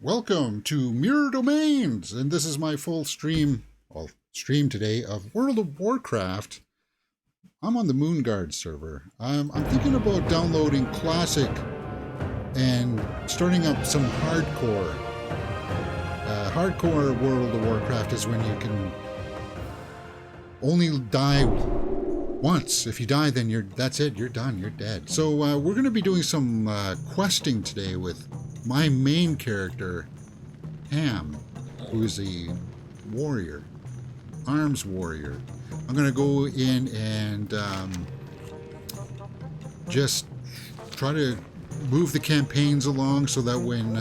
Welcome to Mirror Domains, and this is my full stream today of World of Warcraft. I'm on the Moonguard server. I'm thinking about downloading Classic and starting up some hardcore. Hardcore World of Warcraft is when you can only die once. If you die, then that's it. You're done. You're dead. So we're going to be doing some questing today with my main character, Ham, who is a warrior, arms warrior. I'm going to go in and just try to move the campaigns along so that when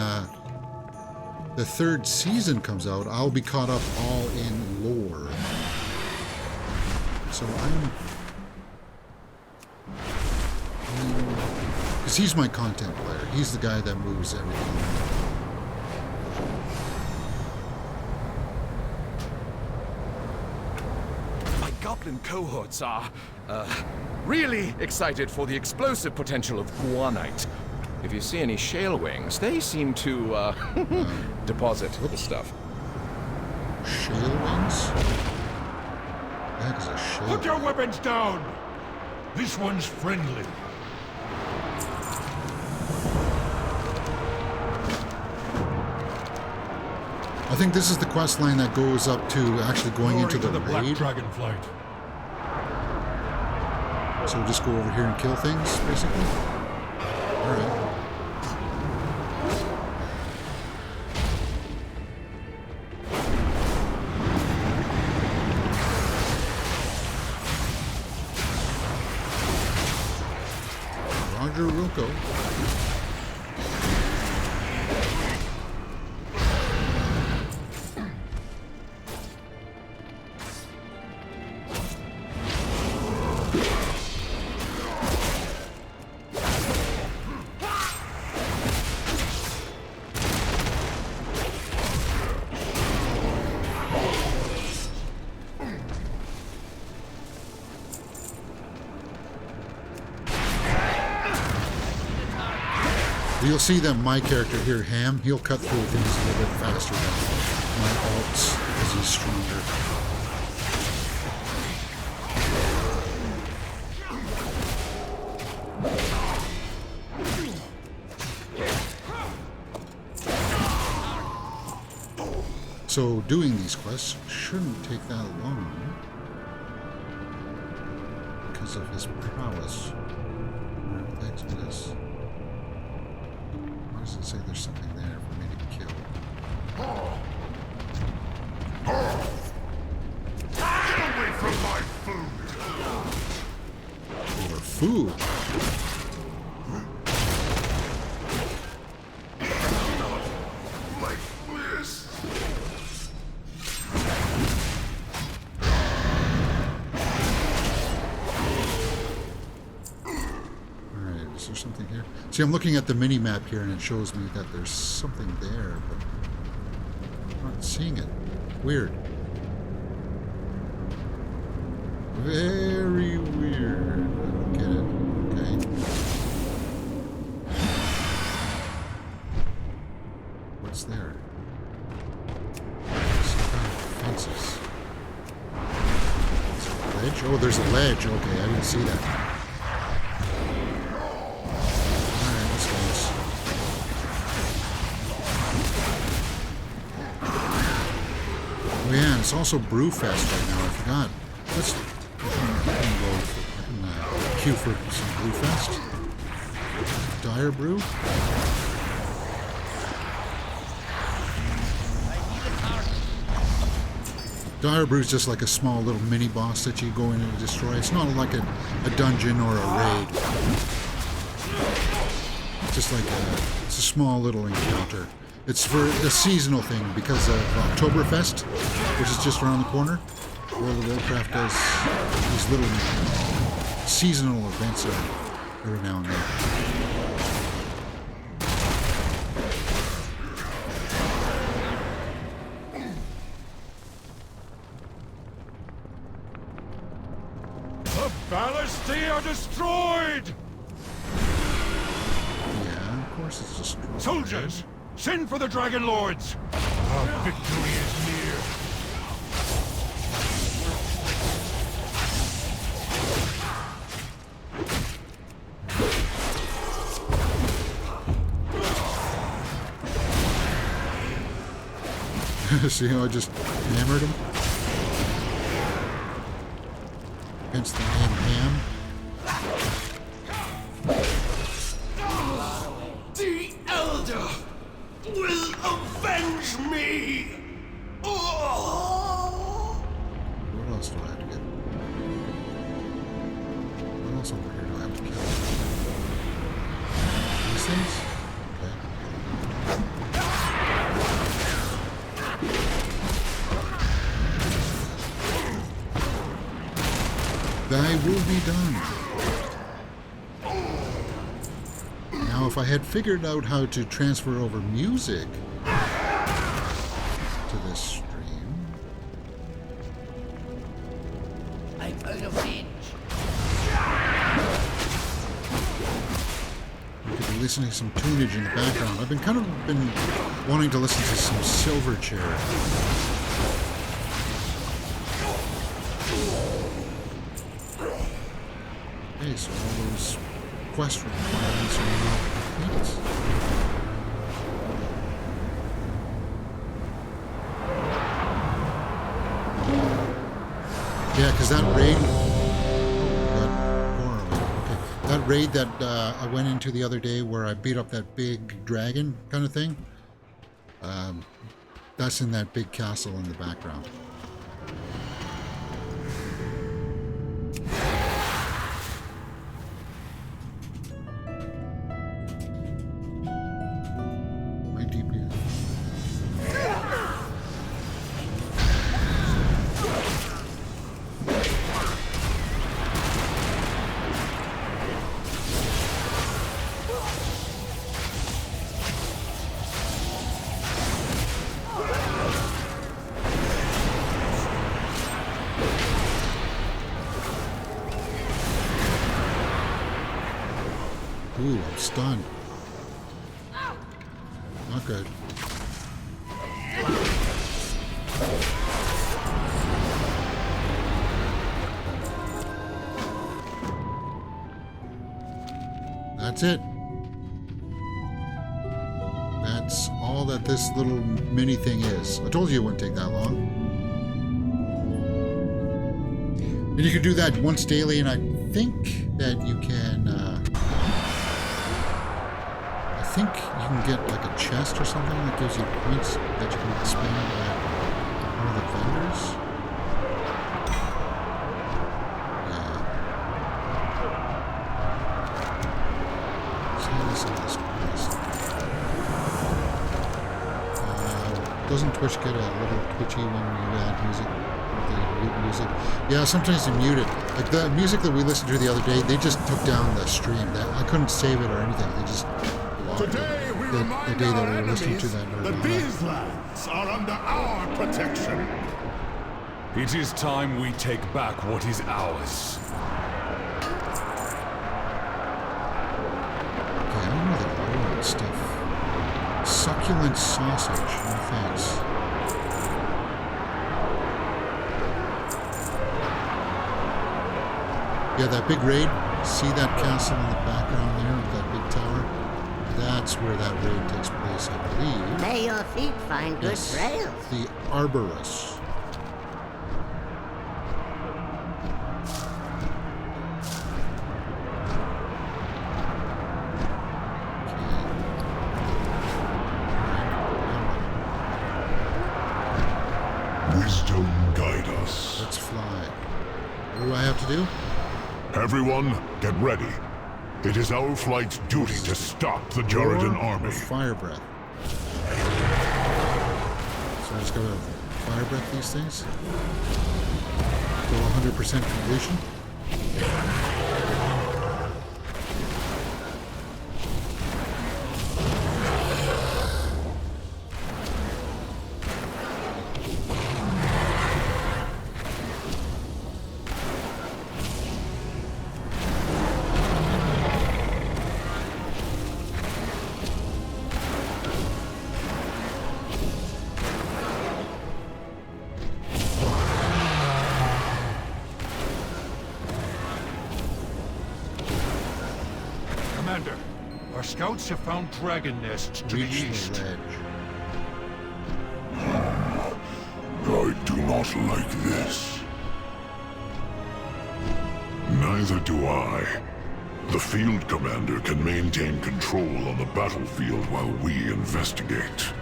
the third season comes out, I'll be caught up all in lore. So because he's my content player. He's the guy that moves everything. My goblin cohorts are, really excited for the explosive potential of guanite. If you see any shale wings, they seem to, deposit the stuff. Shale wings? The heck is a shale? Put your weapons down! This one's friendly. I think this is the quest line that goes up to actually going into the Black raid. Dragon flight. So we'll just go over here and kill things, basically? Alright. Roger Wilco. You'll see that my character here, Ham, he'll cut through things a little bit faster than my alts because he's stronger. So doing these quests shouldn't take that long because of his prowess. Where the heck is this? Why does it say there's something there for me to kill? Get away from my food! Or food? Like this. Alright, is there something here? See, I'm looking at the mini-map here and it shows me that there's something there, but I'm not seeing it. Weird. Very weird. I don't get it. Okay. What's there? Some kind of fences. Is there a ledge? Oh, there's a ledge. Okay, I didn't see that. Oh yeah, and it's also Brewfest right now. I forgot. Let's I can queue for some Brewfest. Dire Brew. Dire Brew is just like a small little mini boss that you go in and destroy. It's not like a dungeon or a raid. It's just like it's a small little encounter. It's for a seasonal thing because of Oktoberfest, which is just around the corner. World of Warcraft does these little seasonal events every now and then. The Ballistae are destroyed! Yeah, of course it's destroyed. Soldiers, Send for the Dragon Lords! Our victory is near. See how I just hammered him? Against the man Ham. The Elder will avenge me! Oh! What else do I have to get? What else over here do I have to kill? These things? Okay. Thy will be done. Now, if I had figured out how to transfer over music to this stream, I'm out of range. you could be listening to some tunage in the background. I've been wanting to listen to some Silverchair. Okay, so all those quest requirements are now complete. Yeah, because that raid... Okay. That raid that I went into the other day where I beat up that big dragon kind of thing, that's in that big castle in the background. Ooh, I'm stunned. Not good. That's it. That's all that this little mini thing is. I told you it wouldn't take that long. And you can do that once daily, and I think that you can... I think you can get like a chest or something that gives you points that you can spend at one of the vendors. Yeah. So this is this place. Doesn't Twitch get a little twitchy when you add music? The mute music? Yeah, sometimes you mute it. Like the music that we listened to the other day, they just took down the stream. I couldn't save it or anything. They just... Today we remind day that our we were listening enemies to that that these lands are under our protection. It is time we take back what is ours. Okay, I don't know the other stuff. Succulent sausage. No thanks. Yeah, that big raid. See that castle in the background there with that big tower? That's where that raid takes place, I believe. May your feet find good Yes, trails. the Aberrus. Wisdom guide us. Let's fly. What do I have to do? Everyone, get ready. It is our flight's duty to stop the Jordan Or army. fire breath. So I just gotta fire breath these things. Go 100% completion. Scouts have found dragon nests to the Reach east. the ledge. I do not like this. Neither do I. The field commander can maintain control on the battlefield while we investigate.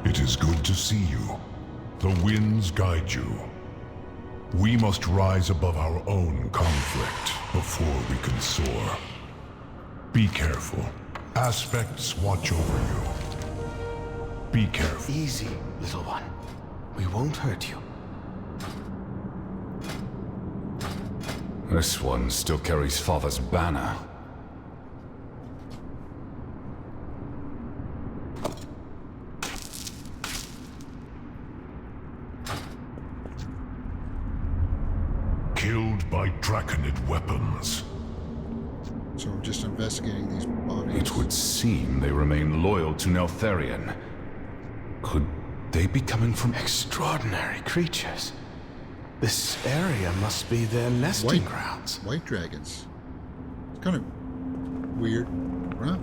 It is good to see you. The winds guide you. We must rise above our own conflict before we can soar. Be careful. Aspects watch over you. Be careful. Easy, little one. We won't hurt you. This one still carries Father's banner. Killed by Draconid weapons. So we're just investigating these bodies. It would seem they remain loyal to Neltharion. Could they be coming from... Extraordinary creatures. This area must be their nesting grounds. White dragons. It's kind of weird, huh?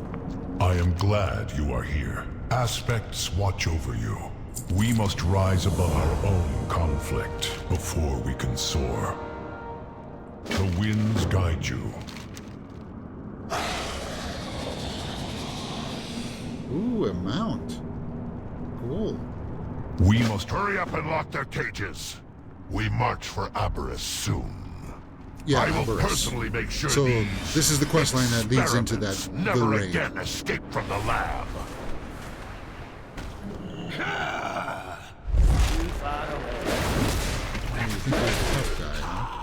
I am glad you are here. Aspects watch over you. We must rise above our own conflict before we can soar. The winds guide you. Ooh, a mount. Cool. We must hurry up and lock their cages. We march for Aberrus soon. Yeah, I will Aberrus. personally make sure So these this is the quest line that leads into that experiments the never raid. again escape from the lab. Too far away. You think they're a tough guy, huh?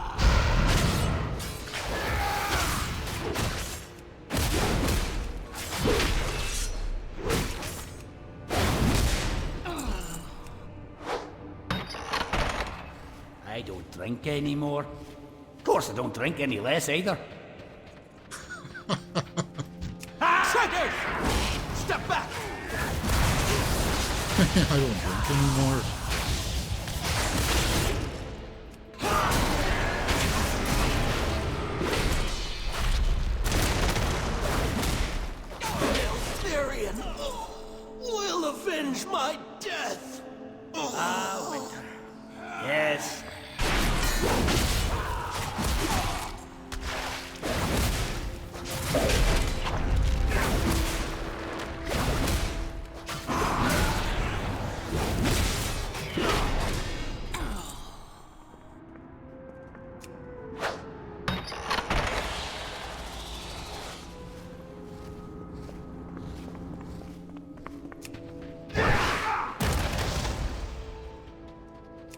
I don't drink anymore. Of course, I don't drink any less either. Traitors! Step back! I don't drink anymore. Neltharion will avenge my death! Ah, winter. Yes.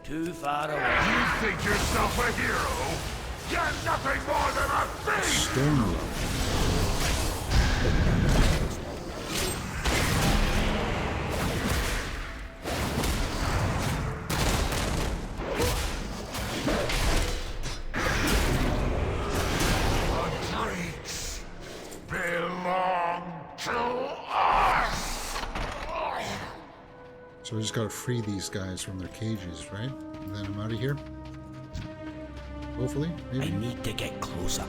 Too far away. You think yourself a hero? You're nothing more than a thief! Stone Love. The drakes belong to us! So we just gotta free these guys from their cages, right? And then I'm out of here. Hopefully, I maybe. need to get closer.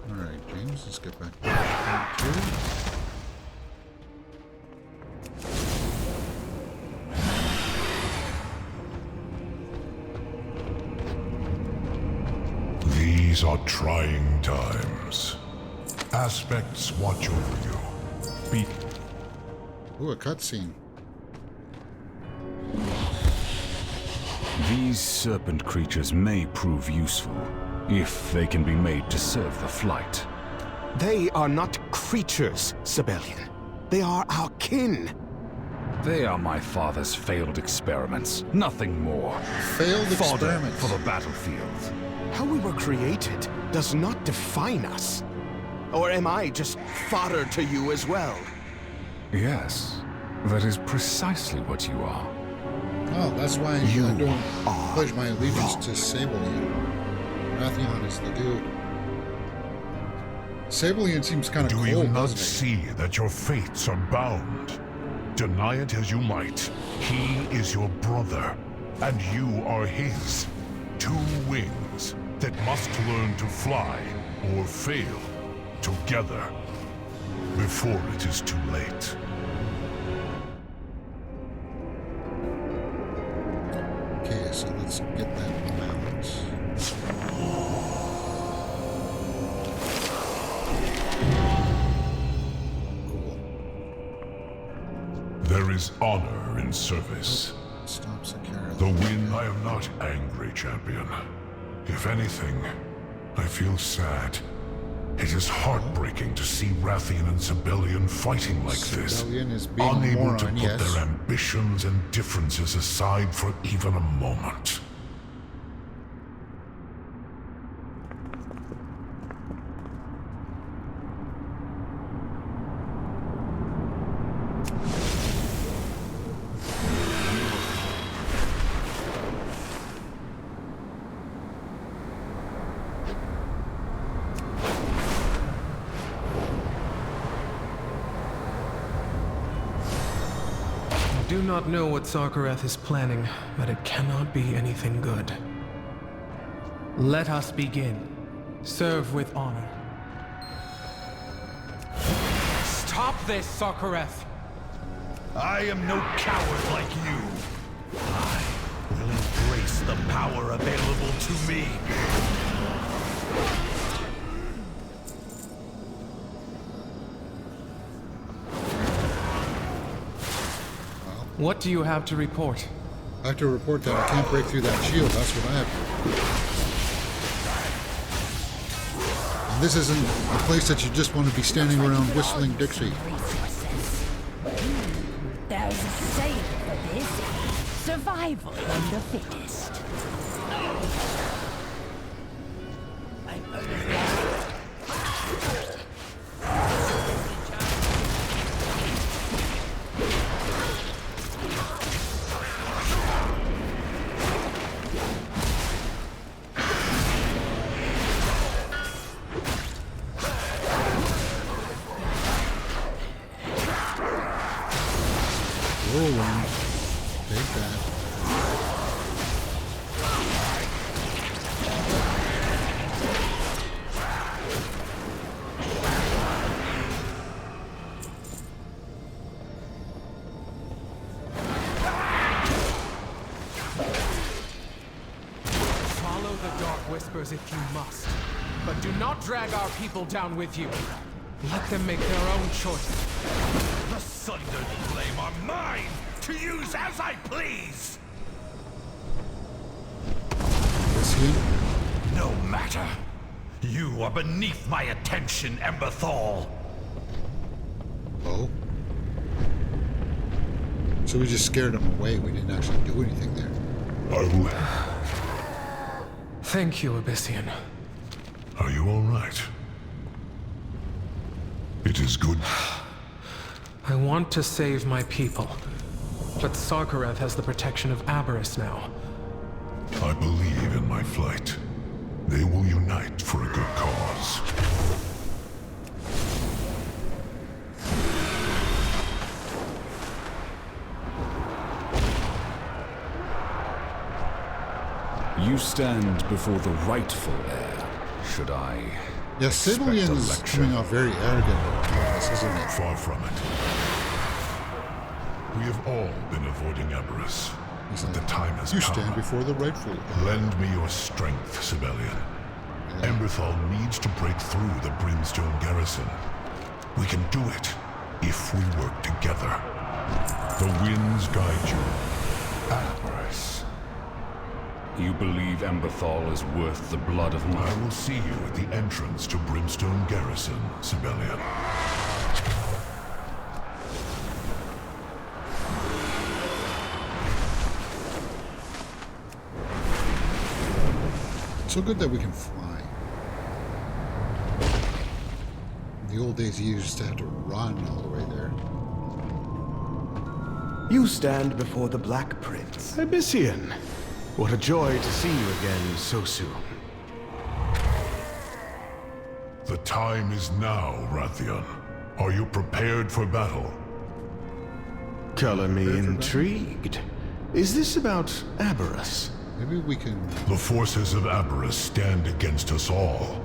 All right, James, let's get back to here. These are trying times. Aspects watch over you. Be Ooh, a cutscene. These serpent creatures may prove useful, if they can be made to serve the flight. They are not creatures, Sibelian. They are our kin. They are my father's failed experiments, nothing more. Failed Fodder experiment. for the battlefield. How we were created does not define us. Or am I just fodder to you as well? Yes, that is precisely what you are. Oh, that's why I don't pledge my allegiance to Sabalian. Rathion is the dude. Sabalian seems kind of cold, Do you not doesn't see that your fates are bound? Deny it as you might, he is your brother, and you are his. 2 wings that must learn to fly or fail together before it is too late. Okay, so let's get that mount. Cool. There is honor in service. Stop secure. The win, I am not angry, champion. If anything, I feel sad. It is heartbreaking to see Rathian and Sibelian fighting like this, Sibelian is being a unable moron, to put yes. their ambitions and differences aside for even a moment. I do not know what Sarkareth is planning, but it cannot be anything good. Let us begin. Serve with honor. Stop this, Sarkareth! I am no coward like you. I will embrace the power available to me. What do you have to report? I have to report that I can't break through that shield. That's what I have to do. And this isn't a place that you just want to be standing around whistling Dixie. There's a saying for this. Survival of the fittest. Whirlwind. Take that. Follow the dark whispers if you must, but do not drag our people down with you. Let them make their own choice. The sundered flame are mine to use as I please. Is he? No matter. You are beneath my attention, Emberthal. Oh. So we just scared him away. We didn't actually do anything there. I will. Thank you, Abyssian. Are you all right? It is good. I want to save my people, but Sarkareth has the protection of Aberrus now. I believe in my flight. They will unite for a good cause. You stand before the rightful heir. Should I? Yes, expect Sibelian a is lecture? coming off very arrogant about this, isn't it? Far from it. We have all been avoiding Aberrus. He's But like, the time has you come. stand before the rightful heir. Lend me your strength, Sibelian. Emberthal needs to break through the Brimstone garrison. We can do it if we work together. The winds guide you. Aberrus. You believe Emberthal is worth the blood of I my... will see you at the entrance to Brimstone Garrison, Sibelian. So good that we can fly. In the old days, you used to have to run all the way there. You stand before the Black Prince. Abyssian, what a joy to see you again so soon. The time is now, Rathian. Are you prepared for battle? Color me intrigued. Is this about Aberrus? Maybe we can... The forces of Aberrus stand against us all.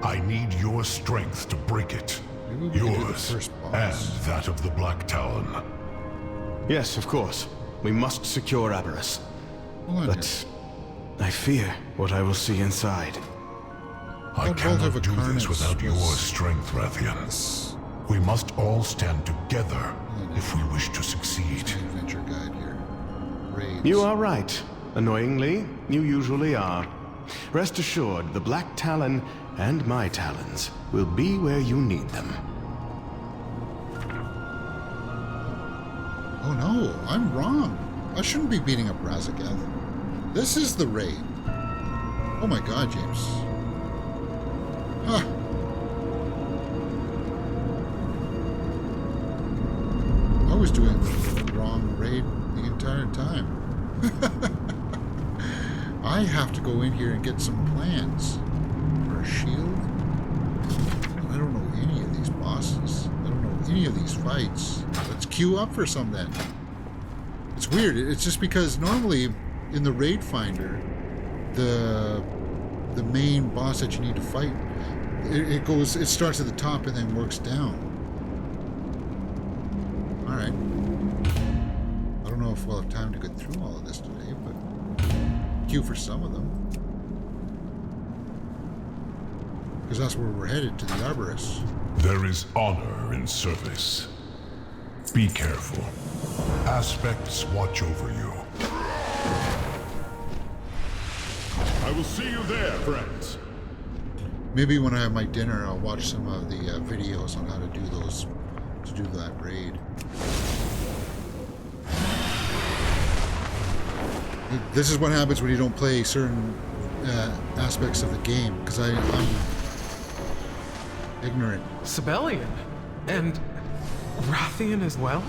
I need your strength to break it. Maybe we can do the Yours first and boss. that of the Black Talon. Yes, of course. We must secure Aberrus. Hold on But here. I fear what I will see inside. I That Vault of cannot do this Aberrus without your was- strength, Rathian. We must all stand together if we wish to succeed. My adventure guide here. Raids. You are right. Annoyingly, you usually are. Rest assured, the Black Talon and my talons will be where you need them. Oh no, I'm wrong. I shouldn't be beating up Razagath. This is the raid. Oh my god, James. Huh. I was doing the wrong raid the entire time. I have to go in here and get some plans for a shield. I don't know any of these bosses. I don't know any of these fights. Let's queue up for some then. It's weird. It's just because normally in the raid finder, the main boss that you need to fight, it starts at the top and then works down. All right. I don't know if we'll have time to get through all of this today, but queue for some of them. Because that's where we're headed, to the Aberrus. There is honor in service. Be careful. Aspects watch over you. I will see you there, friends. Maybe when I have my dinner, I'll watch some of the videos on how to do that raid. This is what happens when you don't play certain aspects of the game, because I'm ignorant. Sibelian? And Rathian as well?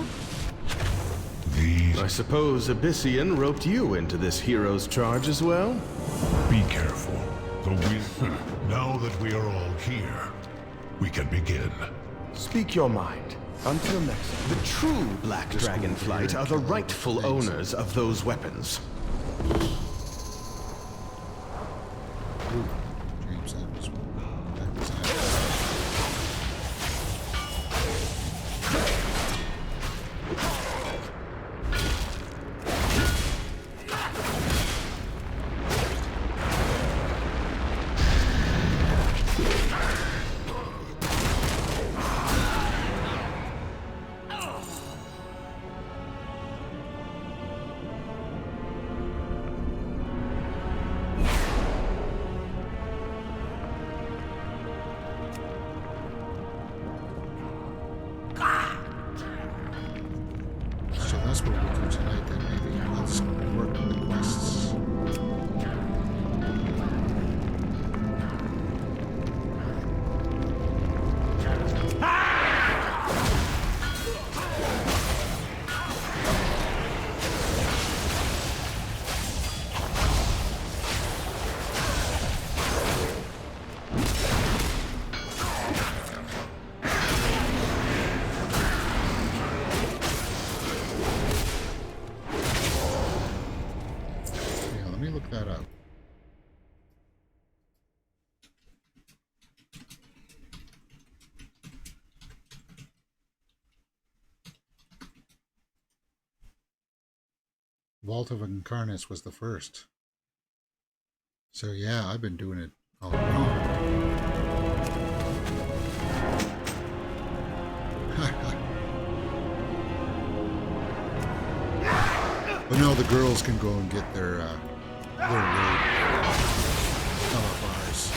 These... I suppose Abyssian roped you into this hero's charge as well? Be careful. Now that we are all here, we can begin. Speak your mind. Until next time. The true Black Dragonflight are the rightful owners of those weapons. Ooh, James, that was So that's what we'll do tonight then, maybe. Let's work on the quests. Yeah, let me look that up. Vault of Incarnates was the first. So yeah, I've been doing it all wrong. But now the girls can go and get their raid LFRs.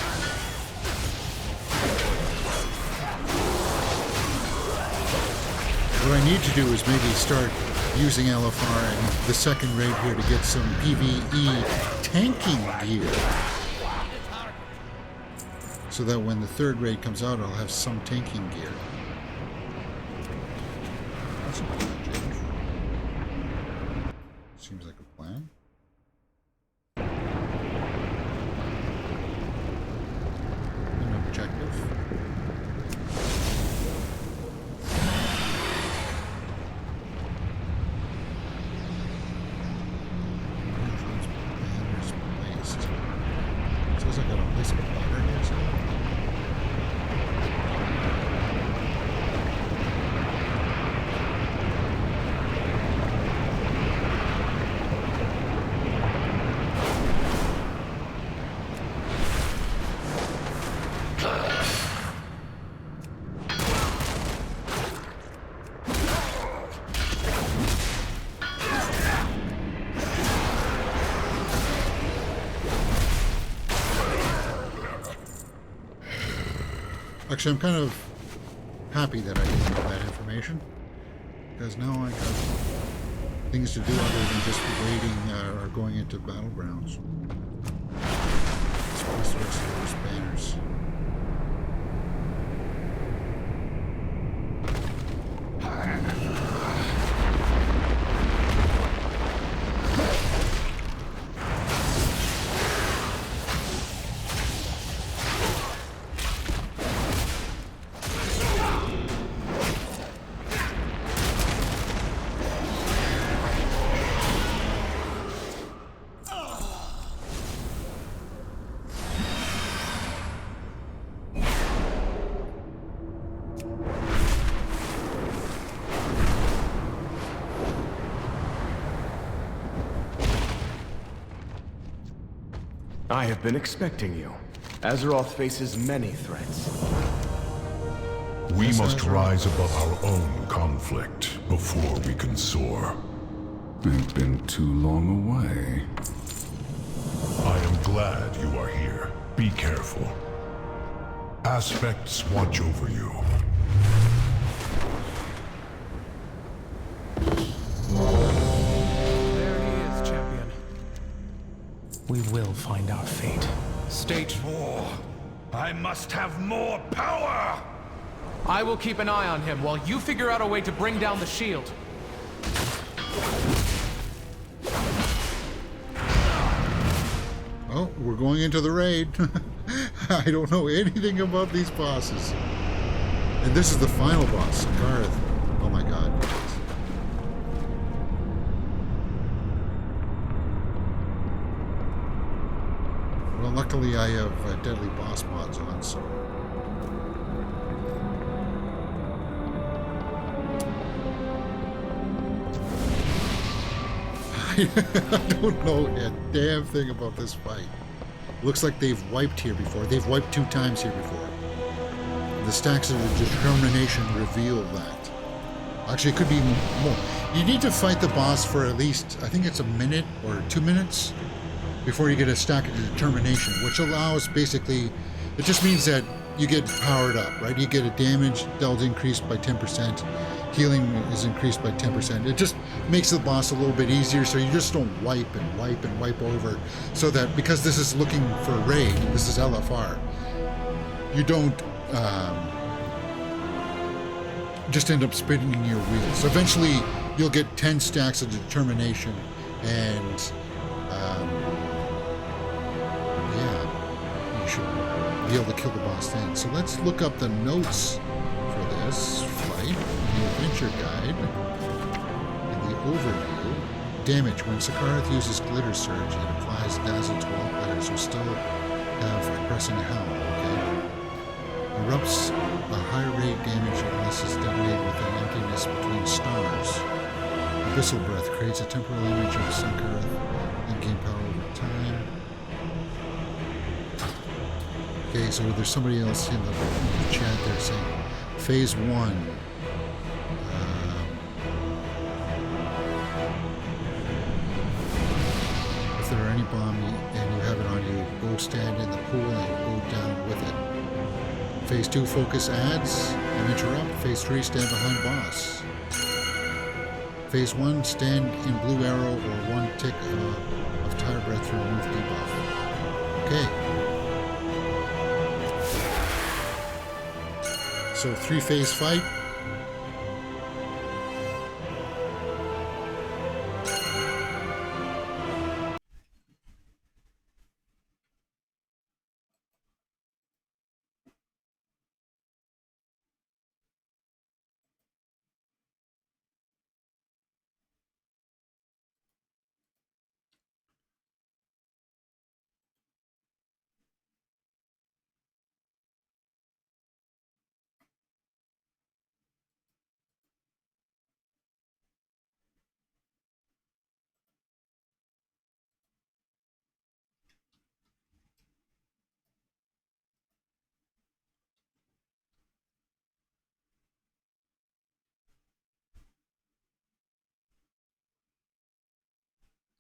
What I need to do is maybe start using LFR and the second raid here to get some PvE tanking gear. So that when the third raid comes out, I'll have some tanking gear. That's a good idea. Guess I gotta place a ladder here somewhere. Actually, I'm kind of happy that I didn't know that information, because now I got things to do other than just waiting or going into battlegrounds. Let's place the rest of those banners. I have been expecting you. Azeroth faces many threats. We must rise above our own conflict before we can soar. I've been too long away. I am glad you are here. Be careful. Aspects watch over you. There he is, champion. We will find our fate. Stage More. I must have more power! I will keep an eye on him while you figure out a way to bring down the shield. Oh, we're going into the raid. I don't know anything about these bosses. And this is the final boss, Garth. Oh my god. Well, luckily I have deadly boss mods on, so... I don't know a damn thing about this fight. Looks like they've wiped here before. They've wiped 2 times here before. The stacks of determination reveal that. Actually, it could be more. You need to fight the boss for at least, I think it's a minute or 2 minutes before you get a stack of determination, which allows basically, it just means that you get powered up, right? You get a damage dealt increased by 10%. Healing is increased by 10%. It just makes the boss a little bit easier, so you just don't wipe and wipe and wipe over, so that because this is looking for a raid, this is LFR, you don't just end up spinning your wheels. So eventually you'll get 10 stacks of determination, and yeah, you should be able to kill the boss then. So let's look up the notes for this fight. The adventure guide and the overview. Damage. When Sakarath uses Glitter Surge, it applies Dazzle to all players who still have Crescent Hell. Okay. Erupts a high rate damage unless it's detonated with an emptiness between stars. Abyssal Breath creates a temporal image of Sakarath and gain power over time. Okay, so there's somebody else in the chat there saying Phase 1. If there are any bomb and you have it on you, go stand in the pool and go down with it. Phase 2, focus adds and interrupt. Phase 3, stand behind boss. Phase 1, stand in blue arrow or 1 tick of tire breath to remove debuff. Okay. So 3-phase fight.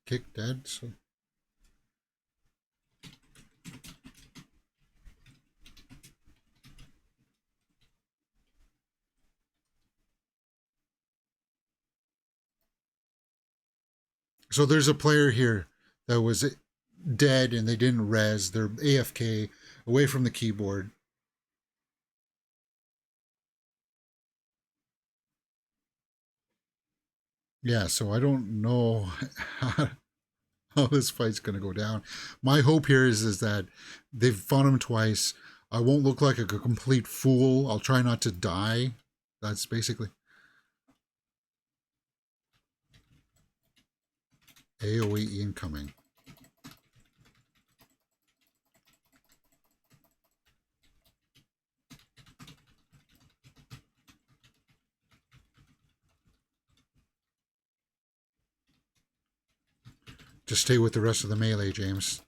kick dead. So. So there's a player here that was dead and they didn't res. They're AFK, away from the keyboard. Yeah, so I don't know how this fight's going to go down. My hope here is that they've fought him twice. I won't look like a complete fool. I'll try not to die. That's basically... AoE incoming. Just stay with the rest of the melee, James.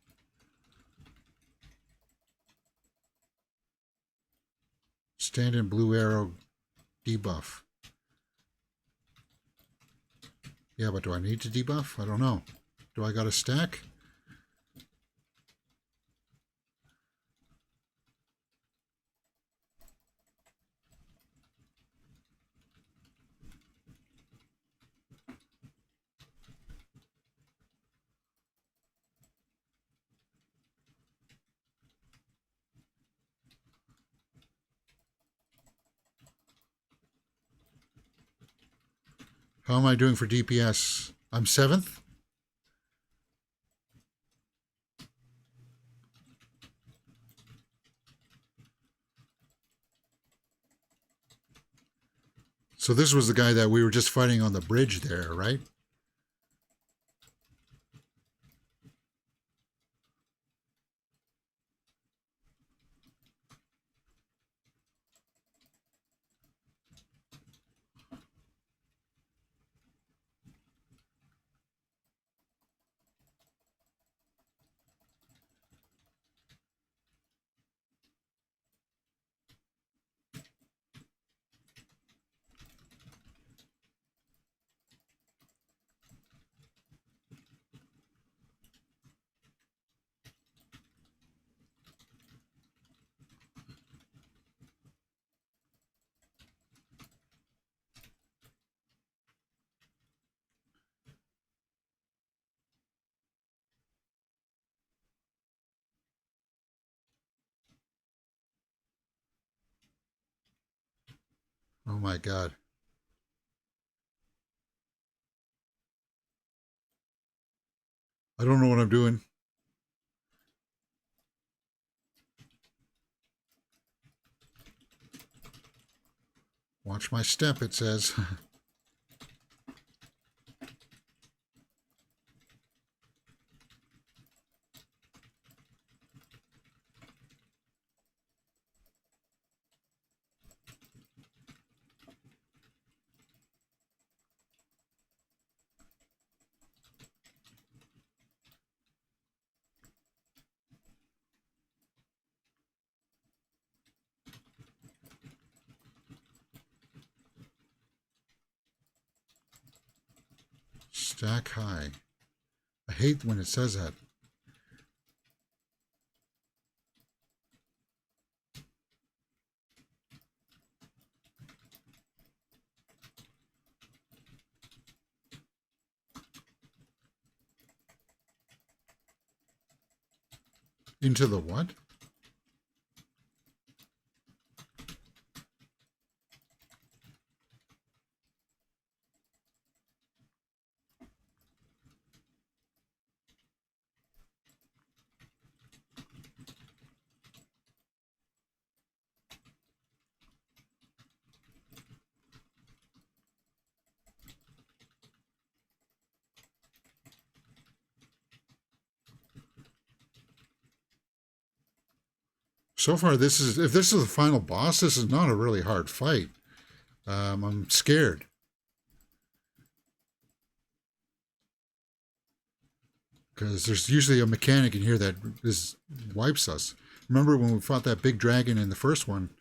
Stand in blue arrow debuff. Yeah, but do I need to debuff? I don't know. Do I got a stack? How am I doing for DPS? I'm 7th? So this was the guy that we were just fighting on the bridge there, right? Oh my God. I don't know what I'm doing. Watch my step, it says. Stack high. I hate when it says that. Into the what? So far, if this is the final boss, this is not a really hard fight. I'm scared. Because there's usually a mechanic in here that wipes us. Remember when we fought that big dragon in the first one?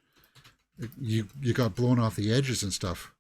You got blown off the edges and stuff.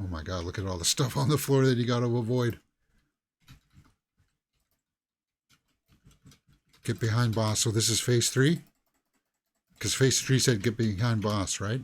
Oh my god, look at all the stuff on the floor that you got to avoid. Get behind boss. So this is phase 3? Because phase 3 said get behind boss, right?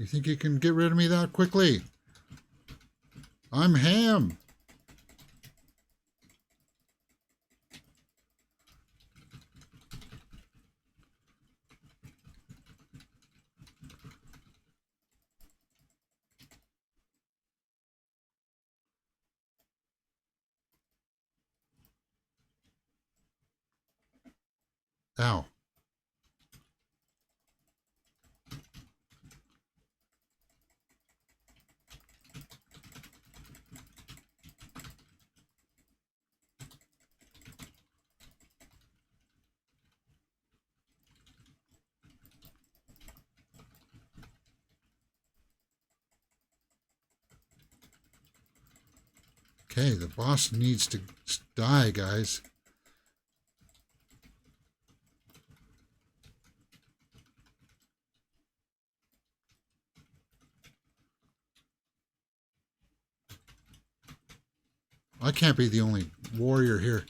You think you can get rid of me that quickly? I'm Ham. Ow. Okay, the boss needs to die, guys. I can't be the only warrior here.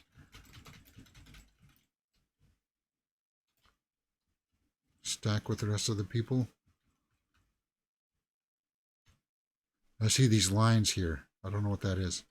Stack with the rest of the people. I see these lines here. I don't know what that is.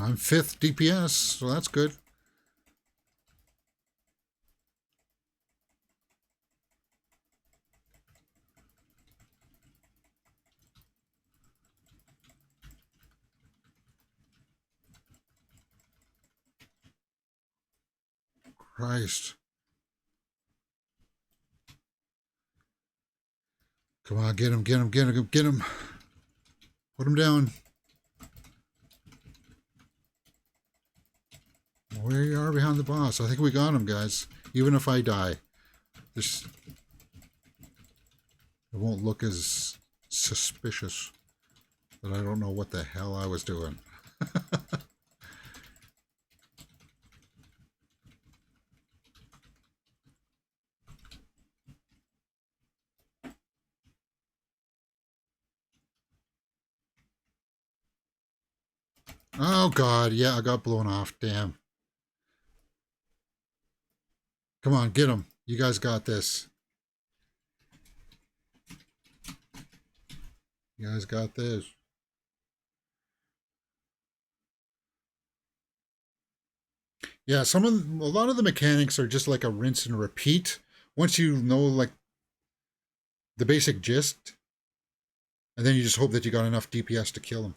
I'm 5th DPS, so that's good. Christ. Come on, get him, get him, get him, get him. Put him down. Where you are behind the boss. I think we got him, guys. Even if I die. This... It won't look as suspicious. But I don't know what the hell I was doing. Oh god, yeah, I got blown off. Damn. Come on, get him. You guys got this. You guys got this. Yeah, a lot of the mechanics are just like a rinse and repeat. Once you know like the basic gist, and then you just hope that you got enough DPS to kill him.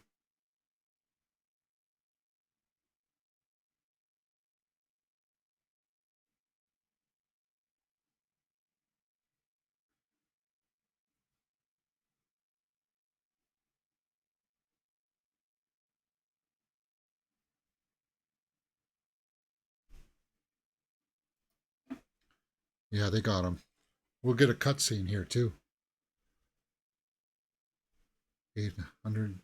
Yeah, they got him. We'll get a cutscene here too. 800.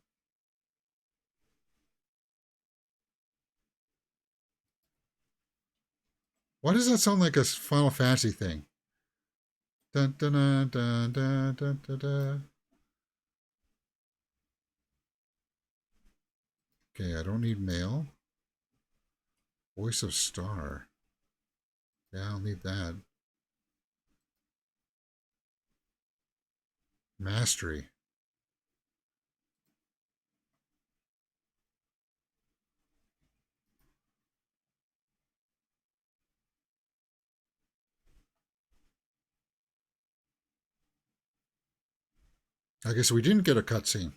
Why does that sound like a Final Fantasy thing? Dun, dun, dun, dun, dun, dun, dun, dun. Okay, I don't need mail. Voice of Star. Yeah, I'll need that. Mastery. I guess we didn't get a cutscene.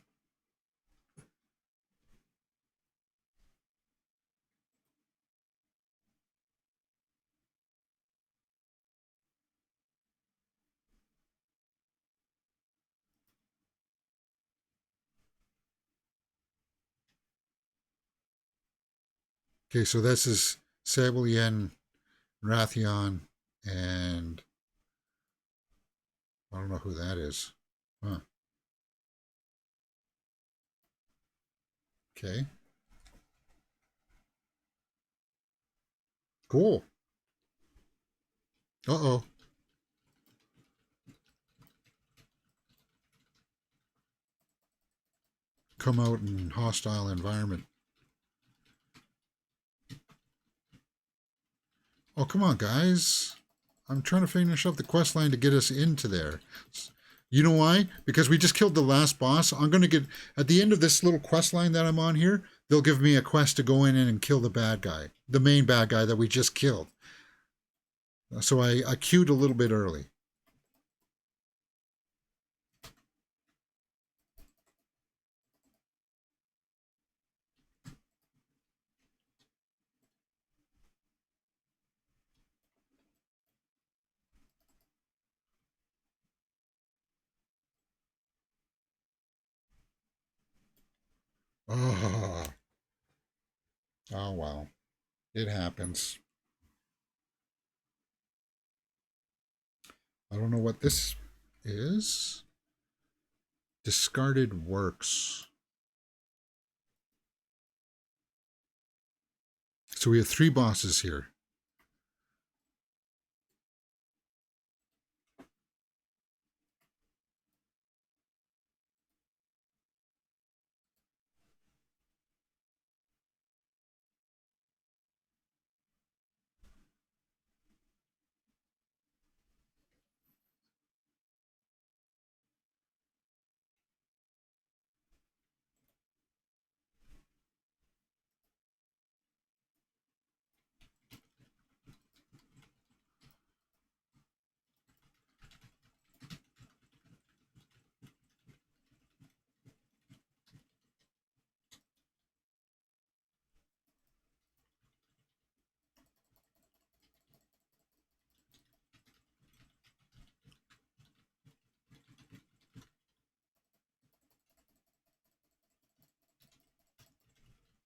Okay, so this is Sabellian, Rathion, and I don't know who that is. Huh. Okay. Cool. Uh-oh. Come out in hostile environment. Oh, come on, guys. I'm trying to finish up the quest line to get us into there. You know why? Because we just killed the last boss. I'm going to get, at the end of this little quest line that I'm on here, they'll give me a quest to go in and kill the bad guy, the main bad guy that we just killed. So I queued a little bit early. Oh, oh well. It happens. I don't know what this is. Discarded works. So we have 3 bosses here.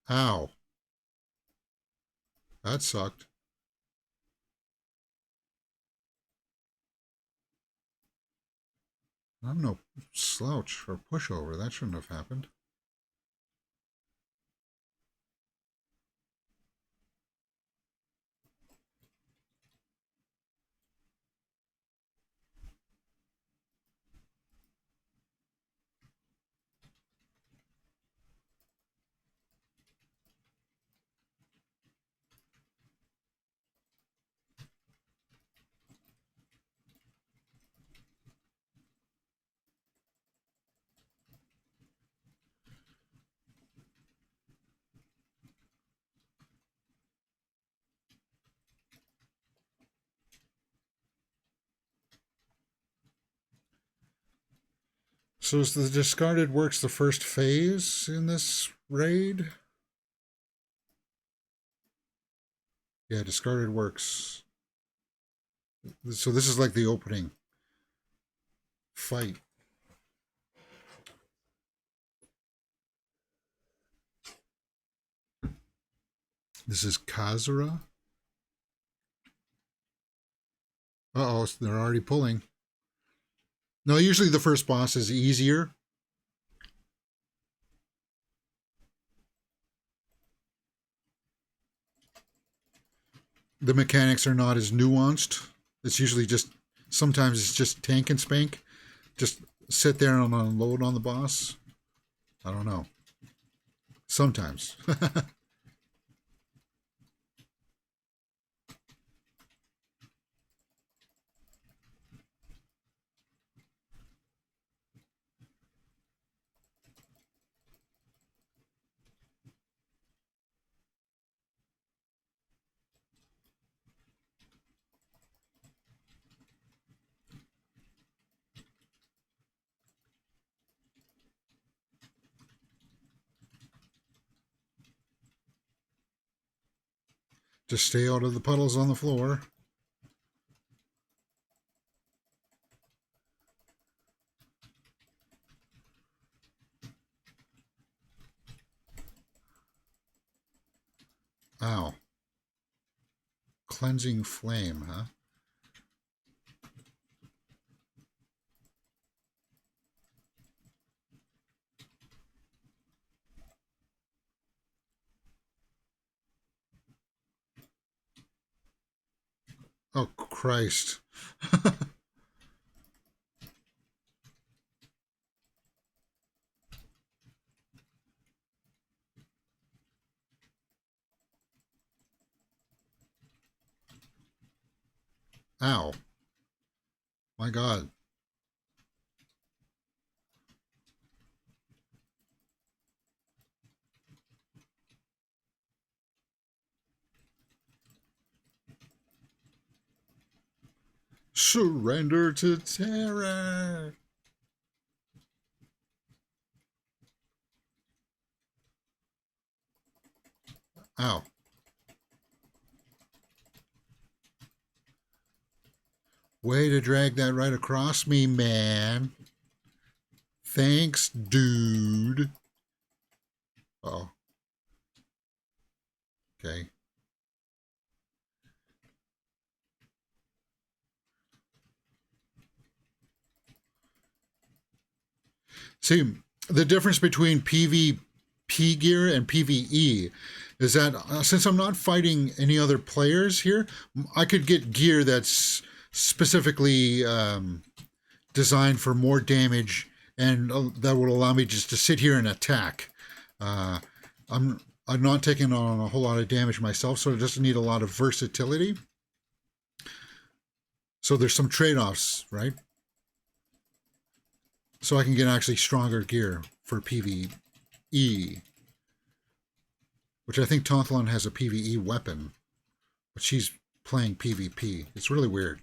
Ow. That sucked. I'm no slouch or pushover. That shouldn't have happened. So is the discarded works the first phase in this raid? Yeah, discarded works. So this is like the opening fight. This is Kazura. Uh-oh, they're already pulling. No, usually the first boss is easier. The mechanics are not as nuanced. It's usually just, sometimes it's just tank and spank. Just sit there and unload on the boss. I don't know. Sometimes. Just stay out of the puddles on the floor. Ow. Cleansing flame, huh? Oh, Christ. Ow. My God. Surrender to terror. Ow. Way to drag that right across me, man. Thanks, dude. Oh. Okay. See, the difference between PvP gear and PvE is that since I'm not fighting any other players here, I could get gear that's specifically designed for more damage, and that would allow me just to sit here and attack. I'm not taking on a whole lot of damage myself, so it doesn't need a lot of versatility. So there's some trade-offs, right? So I can get actually stronger gear for PvE, which I think Tonthlon has a PvE weapon, but she's playing PvP. It's really weird.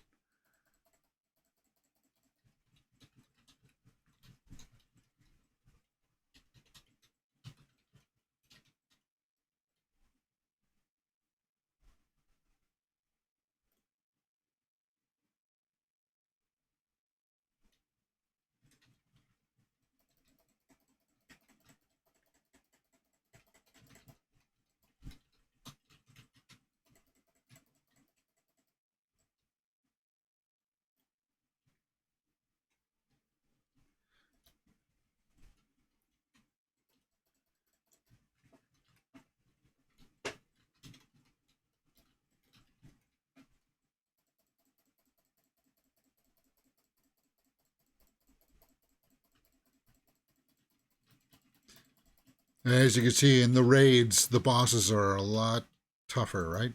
As you can see in the raids, the bosses are a lot tougher, right?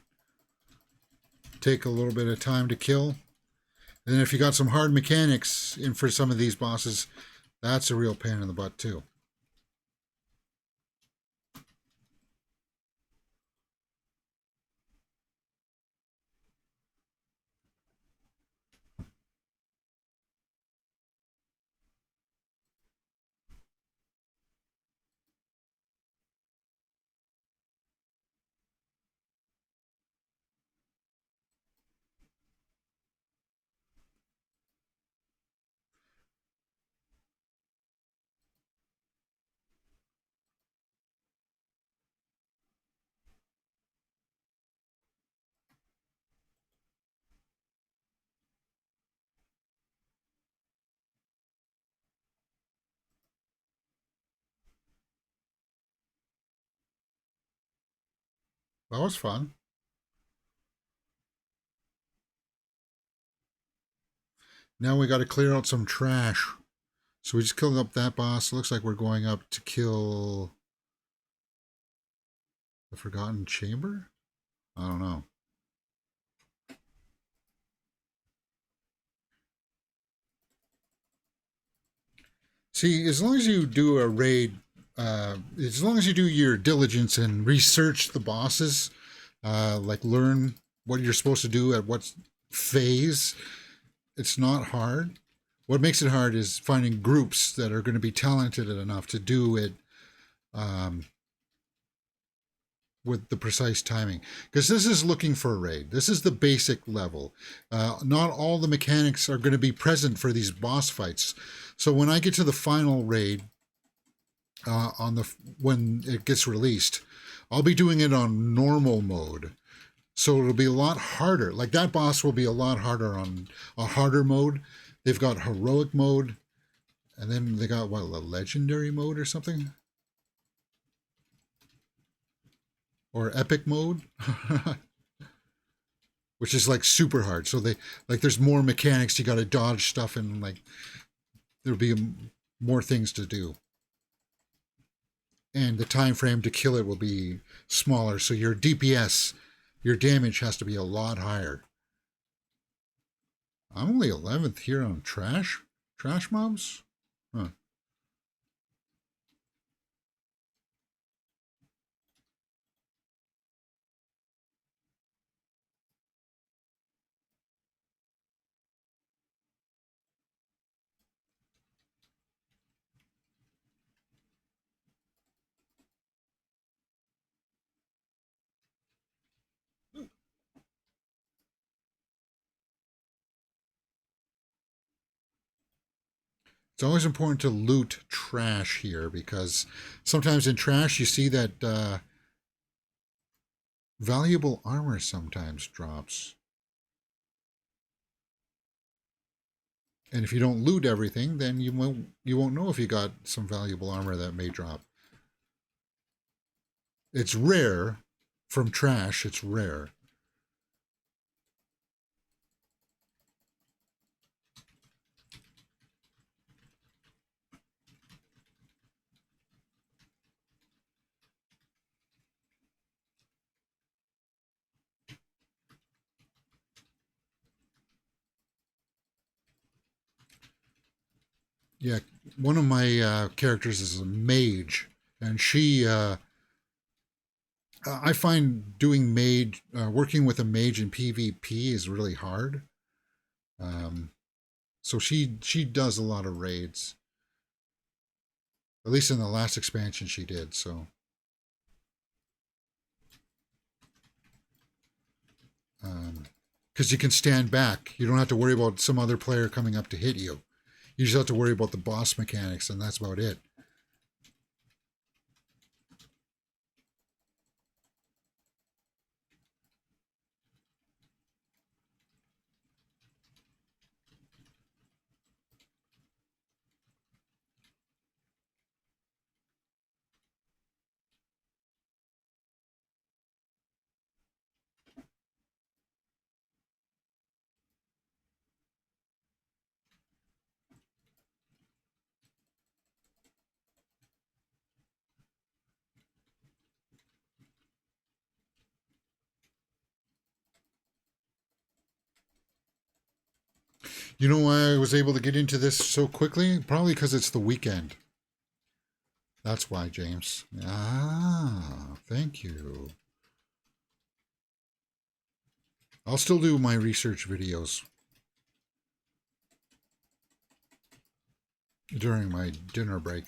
Take a little bit of time to kill. And if you got some hard mechanics in for some of these bosses, that's a real pain in the butt too. That was fun. Now we got to clear out some trash. So we just killed up that boss. Looks like we're going up to kill the Forgotten Chamber? I don't know. See, as long as you do a raid, as long as you do your diligence and research the bosses, like learn what you're supposed to do at what phase, it's not hard. What makes it hard is finding groups that are going to be talented enough to do it with the precise timing. Because this is looking for a raid. This is the basic level. Not all the mechanics are going to be present for these boss fights. So when I get to the final raid, when it gets released, I'll be doing it on normal mode. So it'll be a lot harder. Like that boss will be a lot harder on a harder mode. They've got heroic mode, and then they got what, a legendary mode or something? Or epic mode? Which is like super hard. So they like there's more mechanics. You got to dodge stuff, and like there'll be more things to do. And the time frame to kill it will be smaller. So your DPS, your damage has to be a lot higher. I'm only 11th here on trash mobs. Huh. It's always important to loot trash here, because sometimes in trash you see that valuable armor sometimes drops. And if you don't loot everything, then you won't know if you got some valuable armor that may drop. It's rare. From trash, it's rare. Yeah, one of my characters is a mage, and I find doing mage, working with a mage in PvP is really hard. Um, so she does a lot of raids. At least in the last expansion she did. So, because you can stand back, you don't have to worry about some other player coming up to hit you. You just have to worry about the boss mechanics, and that's about it. You know why I was able to get into this so quickly? Probably because it's the weekend. That's why, James. Ah, thank you. I'll still do my research videos during my dinner break.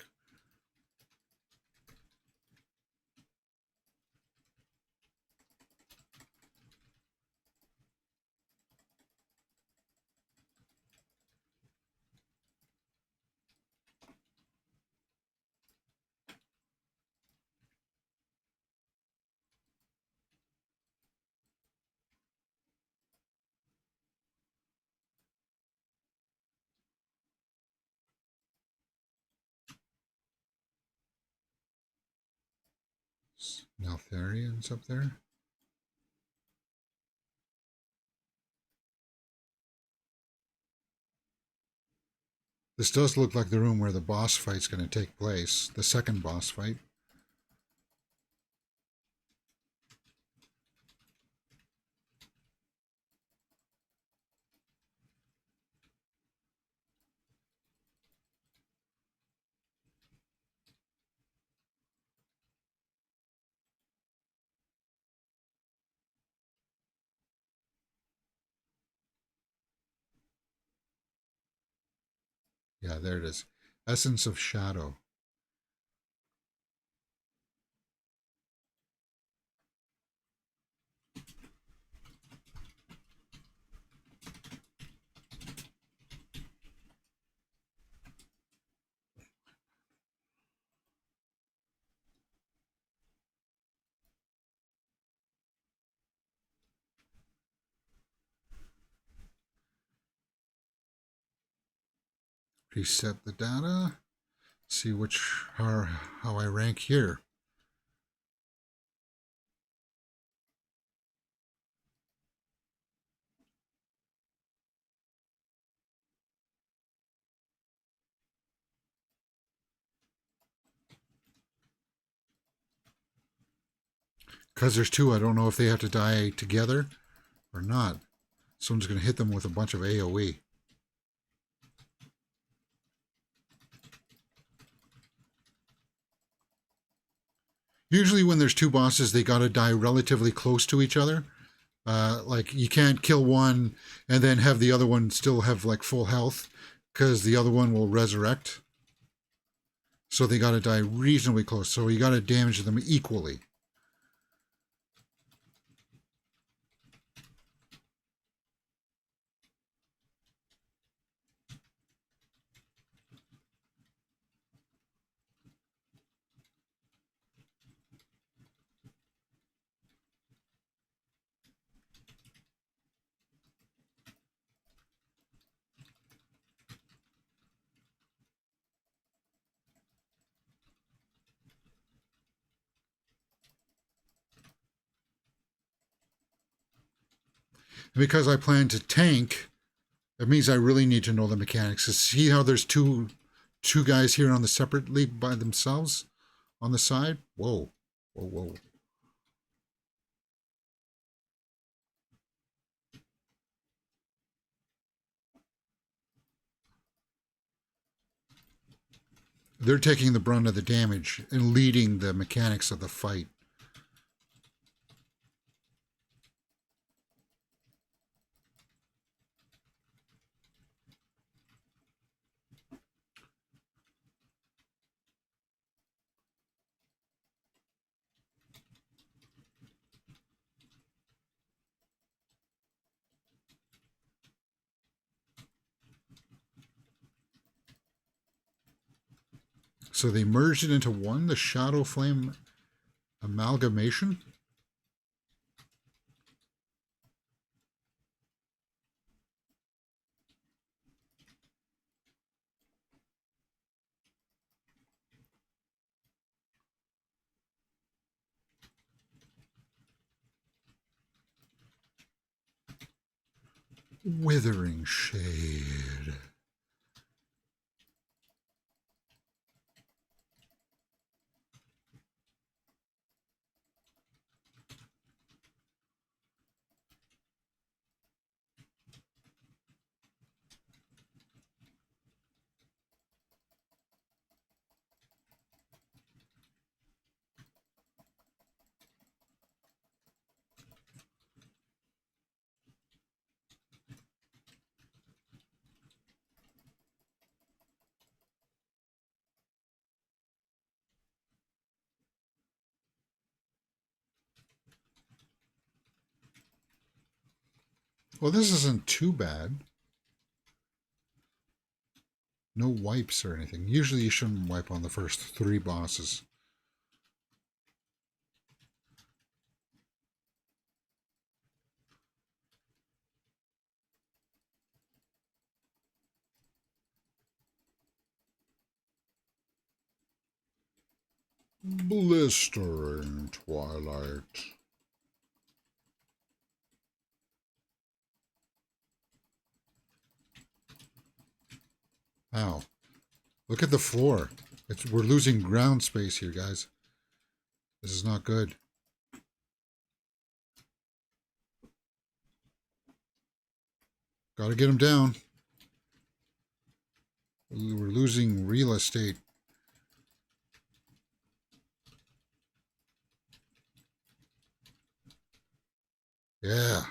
Neltharian's up there. This does look like the room where the boss fight's going to take place. The second boss fight. Yeah, there it is. Essence of Shadow. Preset the data. See how I rank here. Because there's two, I don't know if they have to die together or not. Someone's going to hit them with a bunch of AoE. Usually when there's two bosses, they got to die relatively close to each other. Like you can't kill one and then have the other one still have like full health because the other one will resurrect. So they got to die reasonably close. So you got to damage them equally. Because I plan to tank, it means I really need to know the mechanics. To see how there's two guys here on the separate league by themselves on the side. Whoa, whoa, whoa. They're taking the brunt of the damage and leading the mechanics of the fight. So they merged it into one, the Shadow Flame amalgamation. Withering Shade. Well, this isn't too bad. No wipes or anything. Usually you shouldn't wipe on the first 3 bosses. Blistering Twilight. Ow. Look at the floor. We're losing ground space here, guys. This is not good. Gotta get him down. We're losing real estate. Yeah.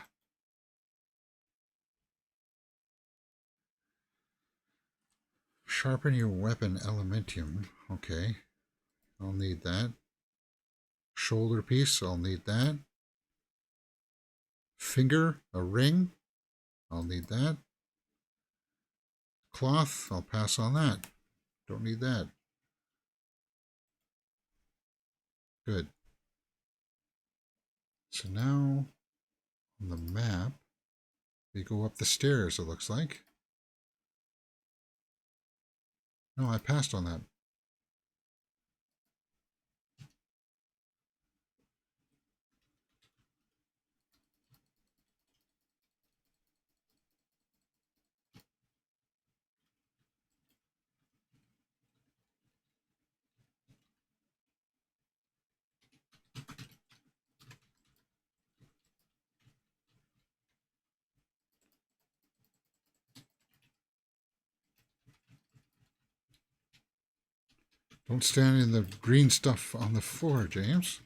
Sharpen your weapon elementium. Okay. I'll need that. Shoulder piece. I'll need that. Finger. A ring. I'll need that. Cloth. I'll pass on that. Don't need that. Good. So now on the map, we go up the stairs, it looks like. No, I passed on that. Don't stand in the green stuff on the floor, James.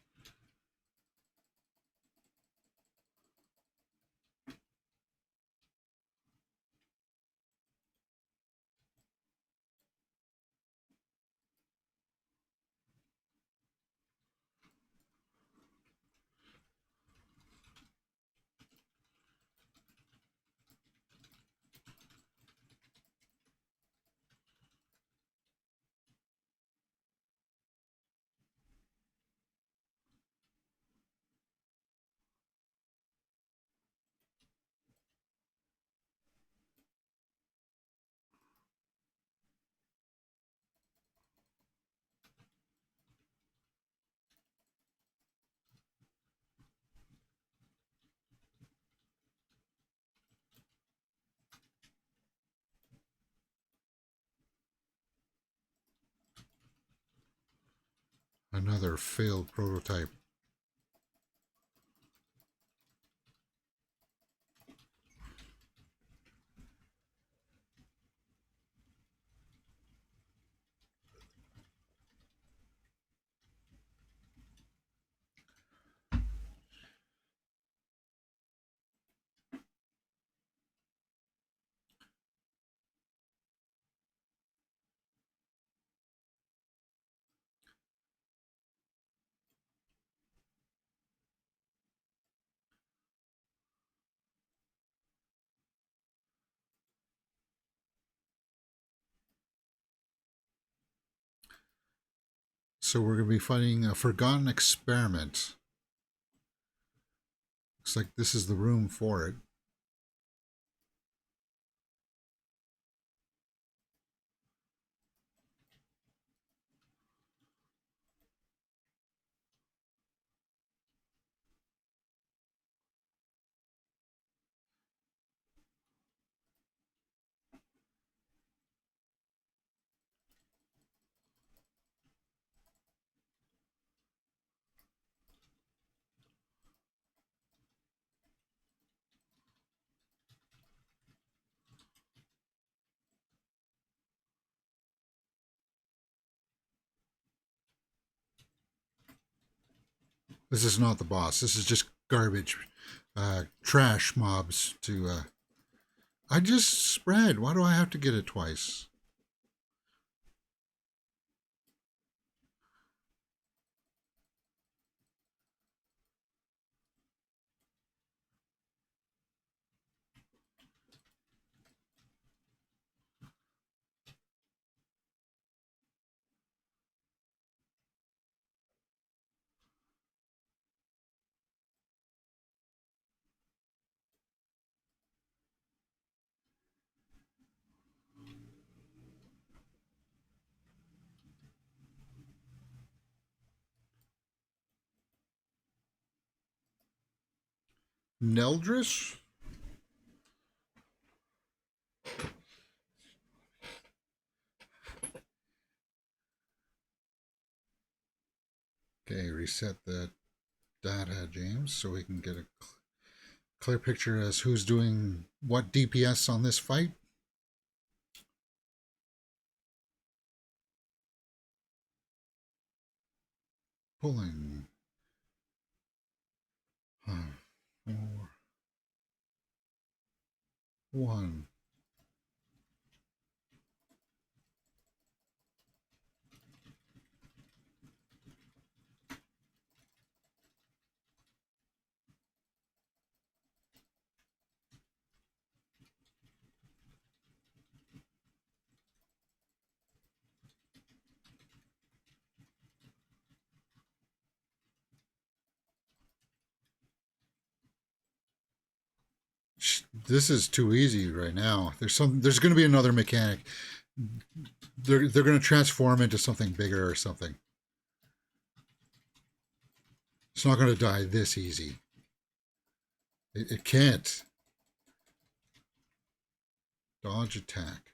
Another failed prototype. So we're going to be fighting a forgotten experiment. Looks like this is the room for it. This is not the boss. This is just garbage, trash mobs to... I just spread. Why do I have to get it twice? Neldris? Okay, reset the data, James, so we can get a clear picture as who's doing what DPS on this fight. Pulling. 4, 1. This is too easy right now. There's going to be another mechanic. they're going to transform into something bigger or something. It's not going to die this easy. It can't. Dodge attack.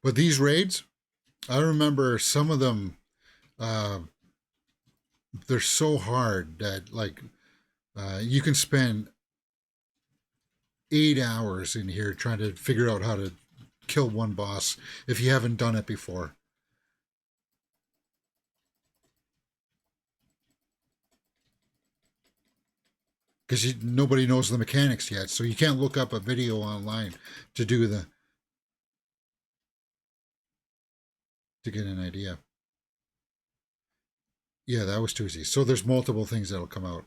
But these raids, I remember some of them, uh, they're so hard that, like, you can spend 8 hours in here trying to figure out how to kill one boss if you haven't done it before. Because nobody knows the mechanics yet, so you can't look up a video online to do to get an idea. Yeah, that was too easy. So there's multiple things that'll come out.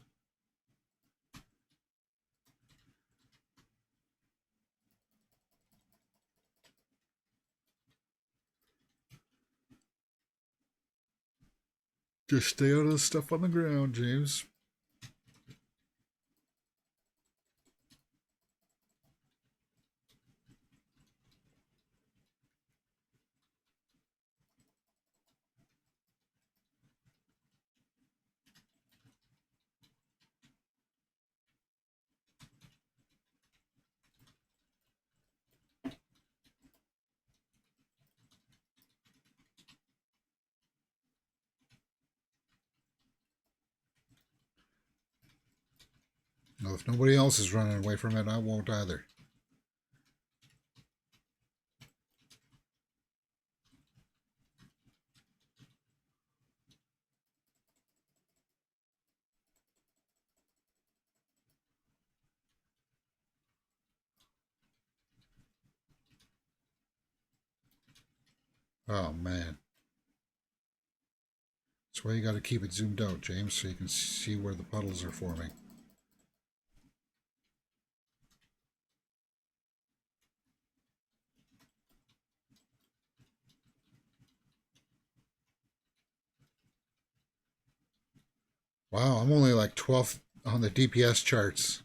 Just stay out of the stuff on the ground, James. Well, if nobody else is running away from it, I won't either. Oh, man. That's why you got to keep it zoomed out, James, so you can see where the puddles are forming. Wow, I'm only like 12th on the DPS charts.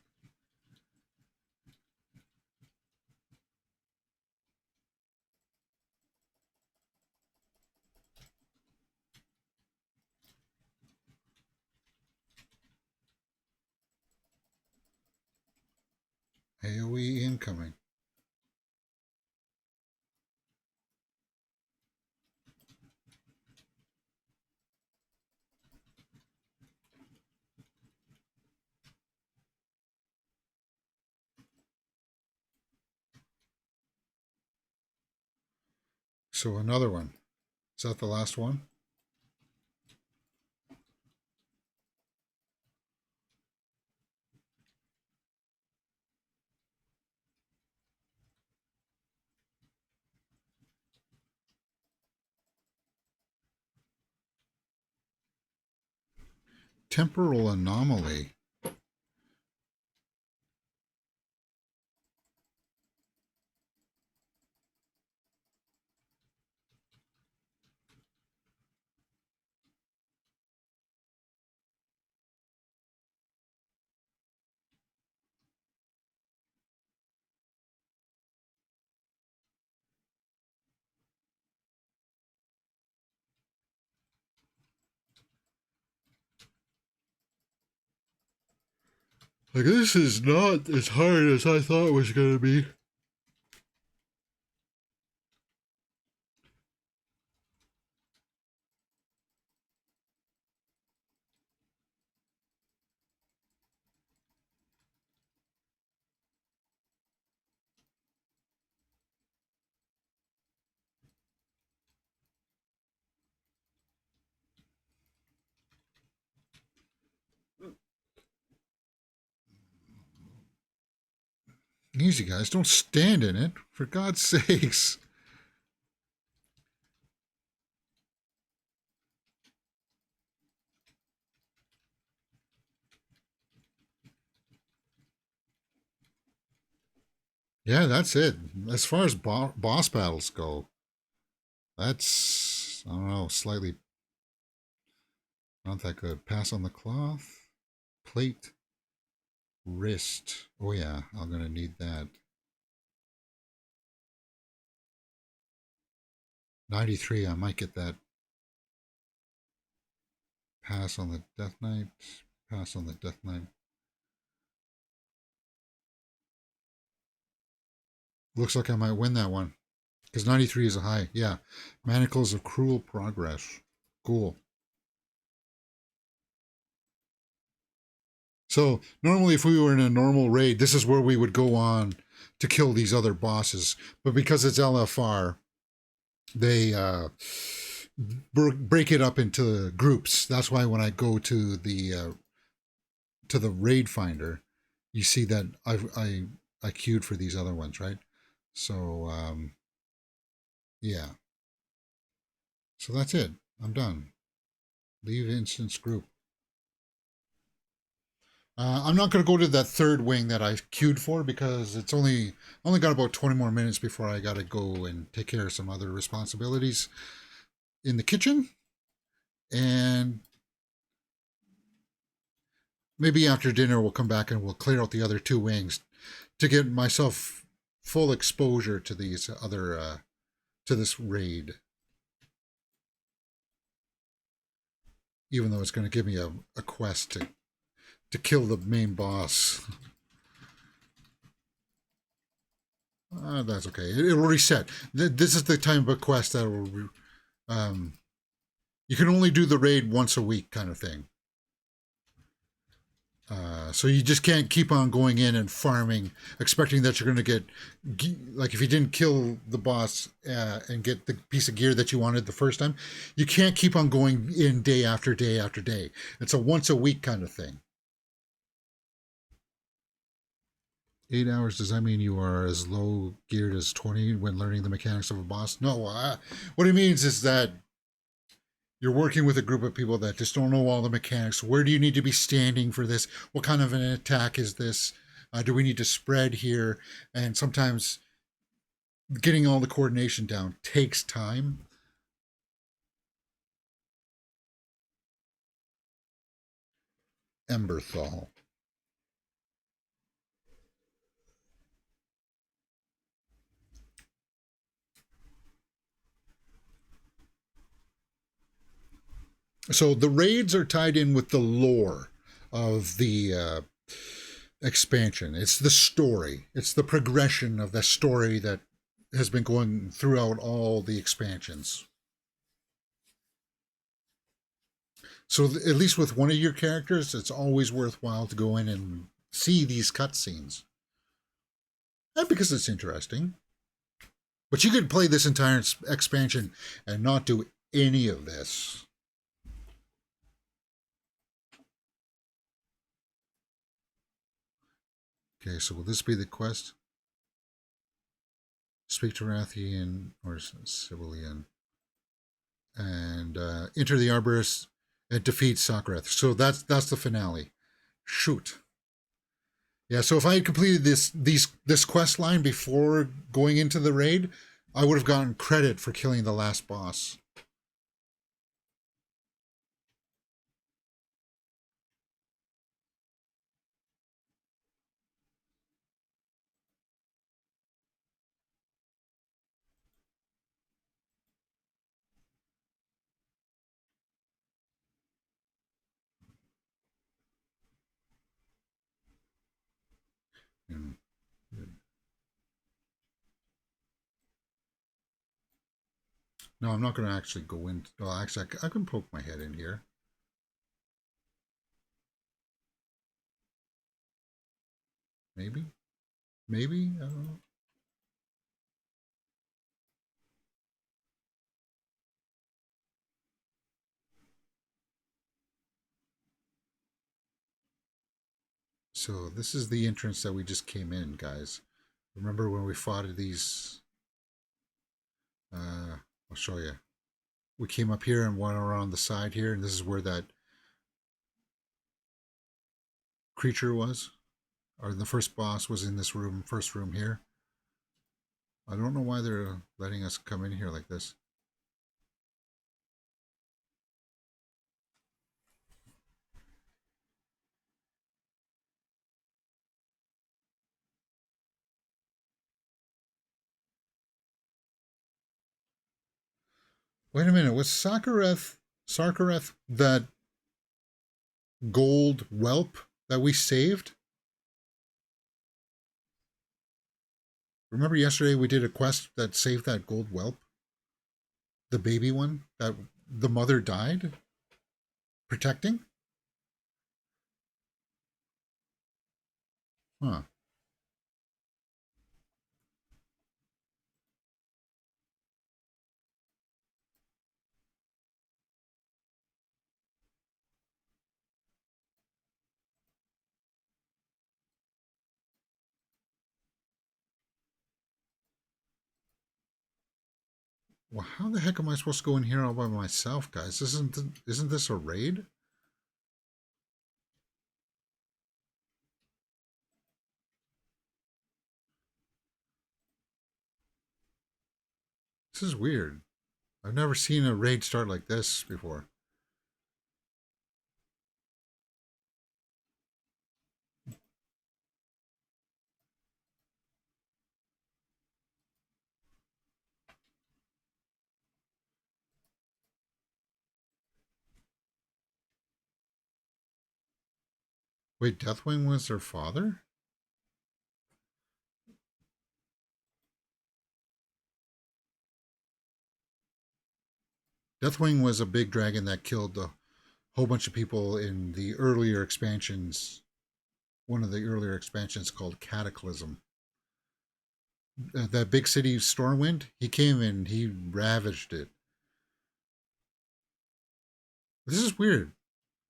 AoE incoming. So another one. Is that the last one? Temporal anomaly. Like, this is not as hard as I thought it was going to be. Easy, guys. Don't stand in it. For God's sakes. Yeah, that's it. As far as boss battles go, that's, I don't know, slightly not that good. Pass on the cloth, plate, wrist. Oh yeah, I'm gonna need that. 93, I might get that. Pass on the Death Knight. Pass on the Death Knight. Looks like I might win that one. Because 93 is a high. Yeah. Manacles of Cruel Progress. Cool. So normally if we were in a normal raid, this is where we would go on to kill these other bosses. But because it's LFR, they break it up into groups. That's why when I go to the raid finder, you see that I queued for these other ones, right? So yeah. So that's it. I'm done. Leave instance group. I'm not going to go to that third wing that I queued for because it's only got about 20 more minutes before I got to go and take care of some other responsibilities in the kitchen. And maybe after dinner we'll come back and we'll clear out the other two wings to get myself full exposure to these other to this raid. Even though it's going to give me a quest to kill the main boss. That's okay. It'll reset. This is the type of quest that will. You can only do the raid once a week, kind of thing. So you just can't keep on going in and farming, expecting that you're going to get, like if you didn't kill the boss and get the piece of gear that you wanted the first time, you can't keep on going in day after day after day. It's a once a week kind of thing. 8 hours, does that mean you are as low geared as 20 when learning the mechanics of a boss? No, what it means is that you're working with a group of people that just don't know all the mechanics. Where do you need to be standing for this? What kind of an attack is this? Do we need to spread here? And sometimes getting all the coordination down takes time. Emberthal. So the raids are tied in with the lore of the expansion. It's the story. It's the progression of the story that has been going throughout all the expansions. So at least with one of your characters, it's always worthwhile to go in and see these cutscenes. And because it's interesting. But you could play this entire expansion and not do any of this. Okay, so will this be the quest? Speak to Rathian or Civilian. And enter the Aberrus and defeat Sokareth. So that's the finale. Shoot. Yeah, so if I had completed this quest line before going into the raid, I would have gotten credit for killing the last boss. Hmm. No, I'm not going to actually go in. Well, actually, I can poke my head in here. Maybe? Maybe? I don't know. So this is the entrance that we just came in, guys. Remember when we fought these... I'll show you. We came up here and went around the side here, and this is where that creature was. Or the first boss was in this room, first room here. I don't know why they're letting us come in here like this. Wait a minute, was Sarkareth that gold whelp that we saved? Remember yesterday we did a quest that saved that gold whelp? The baby one that the mother died protecting? Huh. Well, how the heck am I supposed to go in here all by myself, guys? Isn't this a raid? This is weird. I've never seen a raid start like this before. Wait, Deathwing was their father? Deathwing was a big dragon that killed a whole bunch of people in the earlier expansions. One of the earlier expansions called Cataclysm. That big city Stormwind, he came and he ravaged it. This is weird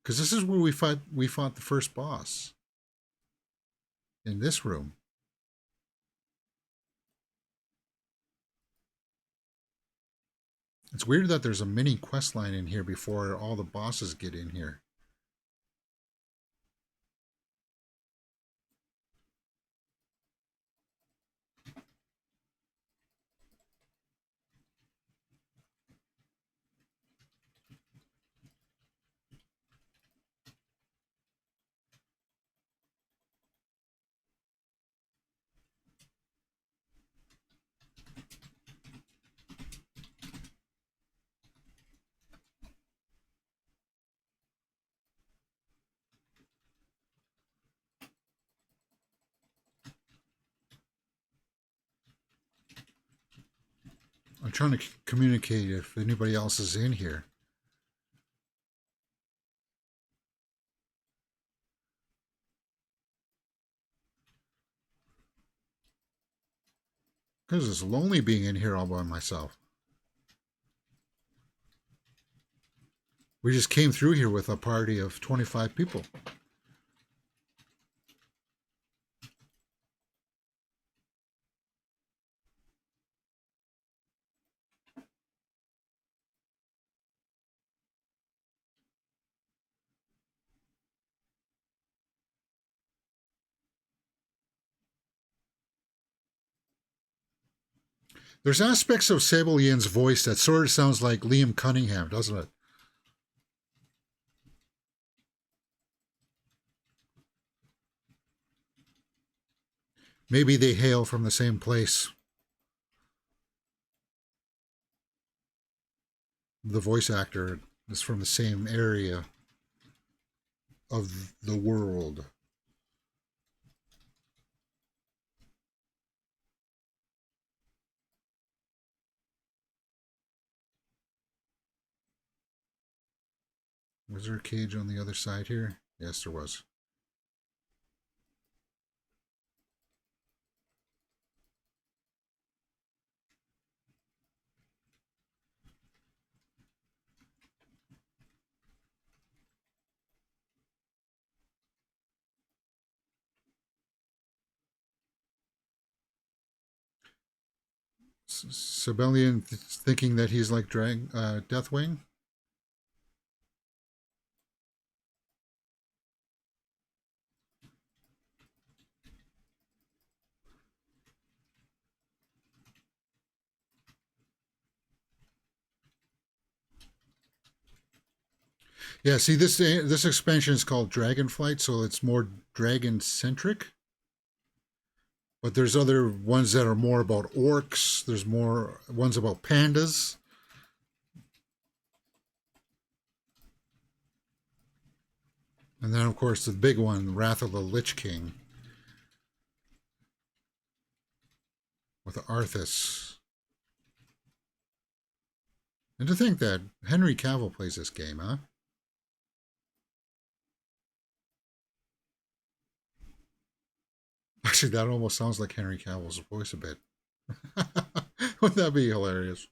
because this is where we fought the first boss in this room. It's weird that there's a mini quest line in here before all the bosses get in here. I'm trying to communicate if anybody else is in here. Because it's lonely being in here all by myself. We just came through here with a party of 25 people. There's aspects of Sable Ian's voice that sort of sounds like Liam Cunningham, doesn't it? Maybe they hail from the same place. The voice actor is from the same area of the world. Was there a cage on the other side here? Yes, there was. Sibelian thinking that he's like Deathwing. Yeah, see, this expansion is called Dragonflight, so it's more dragon-centric. But there's other ones that are more about orcs. There's more ones about pandas. And then, of course, the big one, Wrath of the Lich King. With Arthas. And to think that Henry Cavill plays this game, huh? Actually, that almost sounds like Henry Cavill's voice a bit. Wouldn't that be hilarious?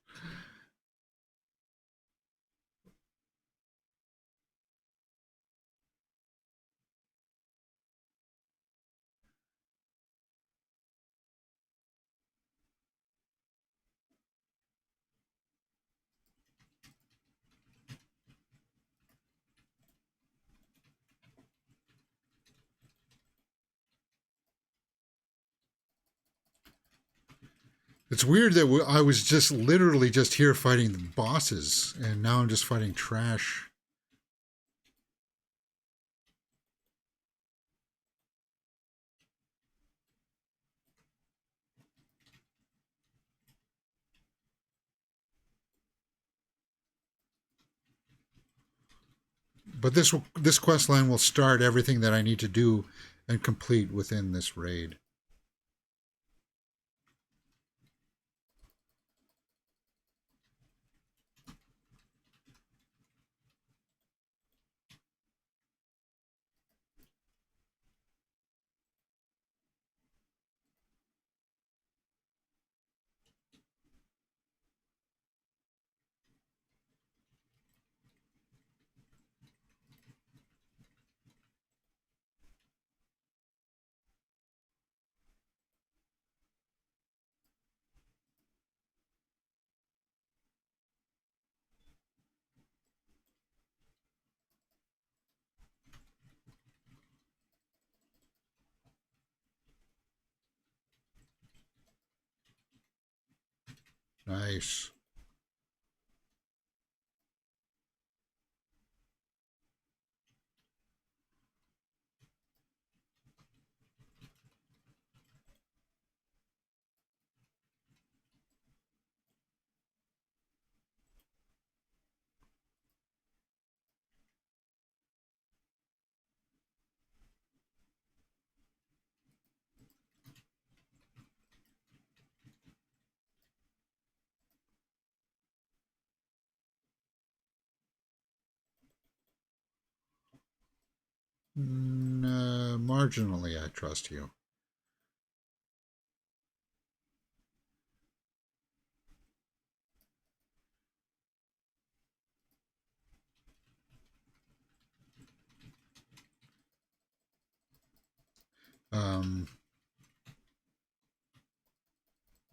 It's weird that I was just literally just here fighting the bosses, and now I'm just fighting trash. But this quest line will start everything that I need to do and complete within this raid. Nice. Marginally, I trust you.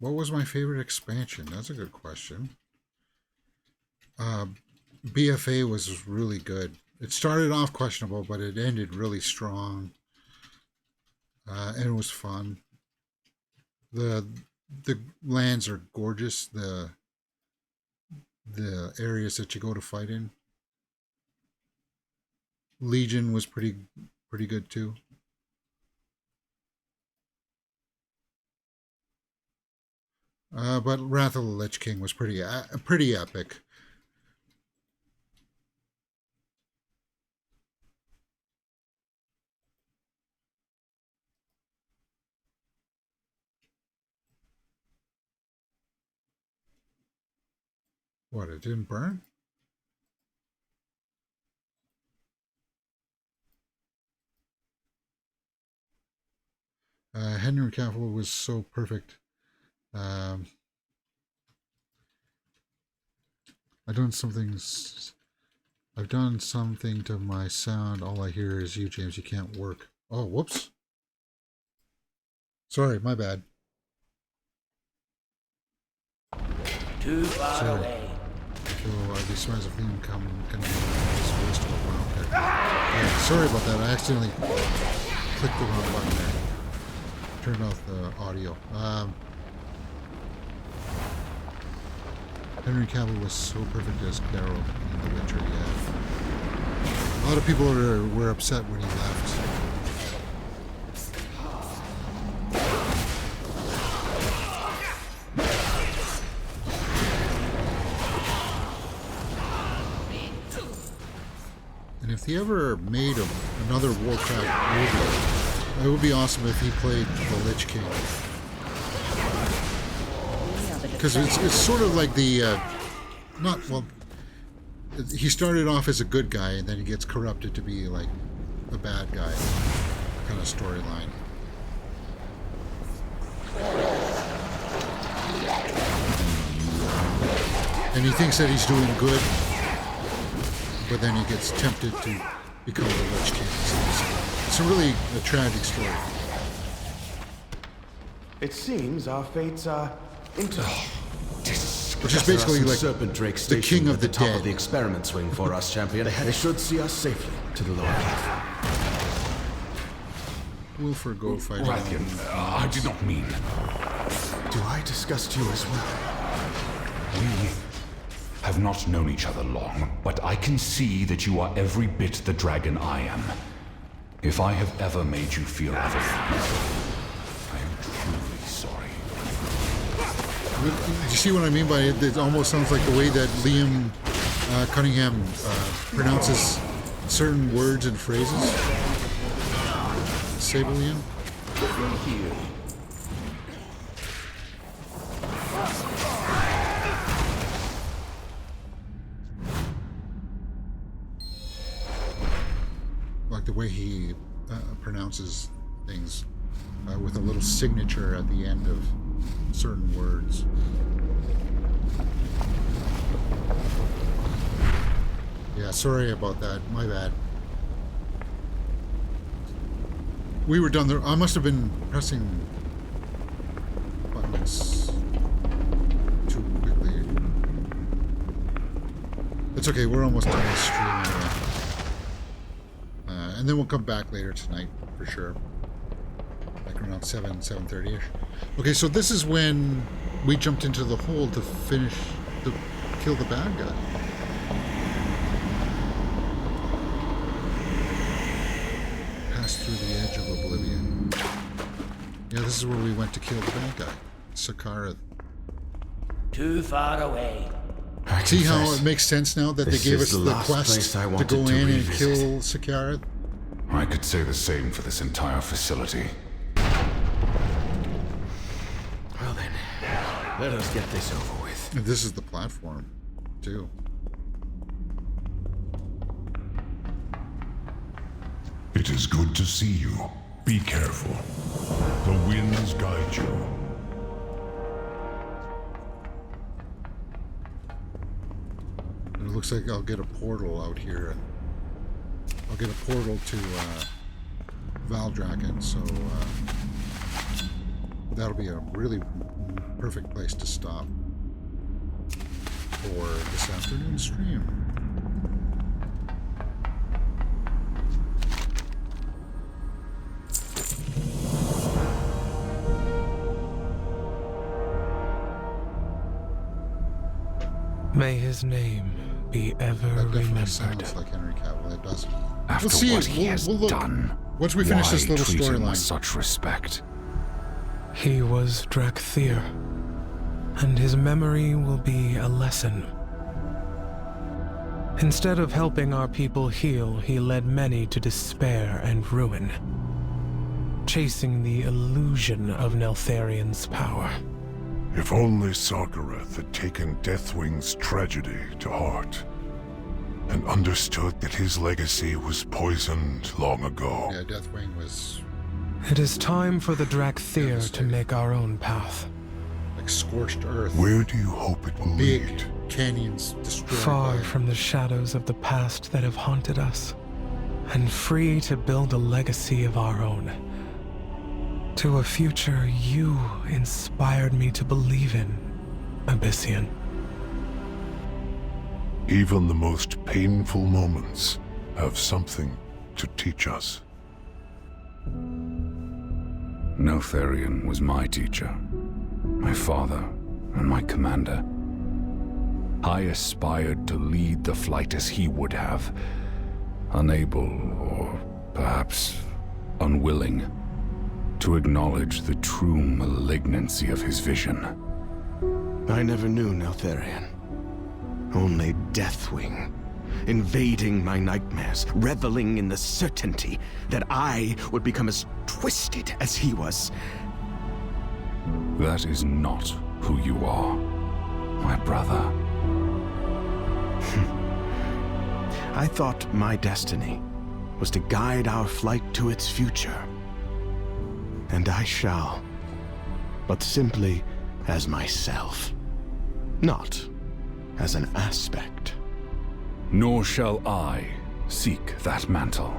What was my favorite expansion? That's a good question. BFA was really good. It started off questionable, but it ended really strong. And it was fun. The lands are gorgeous. The areas that you go to fight in. Legion was pretty good too. But Wrath of the Lich King was pretty epic. What, it didn't burn? Henry Cavill was so perfect. I've done something to my sound. All I hear is you, James. You can't work. Oh, whoops. Sorry, my bad. Too far away. So these signs of theme can be waste of a while. Okay. Yeah, sorry about that. I accidentally clicked the wrong button there. Turned off the audio. Henry Cavill was so perfect as Geralt in The Witcher, yeah. A lot of people were upset when he left. And if he ever made another Warcraft movie, it would be awesome if he played the Lich King. Because it's sort of like the, he started off as a good guy and then he gets corrupted to be like a bad guy kind of storyline. And he thinks that he's doing good, but then he gets tempted to become the Lich King. It's a really tragic story. It seems our fates are Which is basically like Serpent Drake the king of the top dead. of the experiment swing for us, champion. They should see us safely to the lower platform. We'll forgo fighting. Rathian, I did not mean. Do I disgust you as well? We have not known each other long, but I can see that you are every bit the dragon I am. If I have ever made you feel otherwise, I am truly sorry. Do you see what I mean by it? It almost sounds like the way that Liam Cunningham pronounces certain words and phrases. Say, Liam? Like the way he pronounces things with a little signature at the end of certain words. Yeah, sorry about that. My bad. We were done there. I must have been pressing buttons too quickly. It's okay. We're almost done with stream anyway. And then we'll come back later tonight for sure. Like around 7:30ish. Okay, so this is when we jumped into the hole to kill the bad guy. Pass through the edge of oblivion. Yeah, this is where we went to kill the bad guy, Sakara. Too far away. See how it makes sense now that they gave us the quest to go in and kill Sakara? I could say the same for this entire facility. Well then, let us get this over with. And this is the platform, too. It is good to see you. Be careful. The winds guide you. And it looks like I'll get a portal out here. I'll get a portal to Valdrakken, so that'll be a really perfect place to stop for this afternoon stream. May his name be ever That definitely remembered. sounds like Henry Cavill. It does. After We'll see what it. he has We'll look. done, Once we finish this why little treat him with storyline. such respect? He was Drakthir, and his memory will be a lesson. Instead of helping our people heal, he led many to despair and ruin, chasing the illusion of Neltharion's power. If only Sarkarath had taken Deathwing's tragedy to heart and understood that his legacy was poisoned long ago. Yeah, Deathwing was It is time for the Drakthir to make our own path. like scorched earth. Where do you hope it will Big lead? canyons destroyed Far by from the shadows of the past that have haunted us, and free to build a legacy of our own. To a future you inspired me to believe in, Abyssian. Even the most painful moments have something to teach us. Neltharion was my teacher, my father, and my commander. I aspired to lead the flight as he would have, unable, or perhaps unwilling, to acknowledge the true malignancy of his vision. I never knew Neltharion. Only Deathwing, invading my nightmares, reveling in the certainty that I would become as twisted as he was. That is not who you are, my brother. I thought my destiny was to guide our flight to its future. And I shall, but simply as myself, not as an aspect. Nor shall I seek that mantle.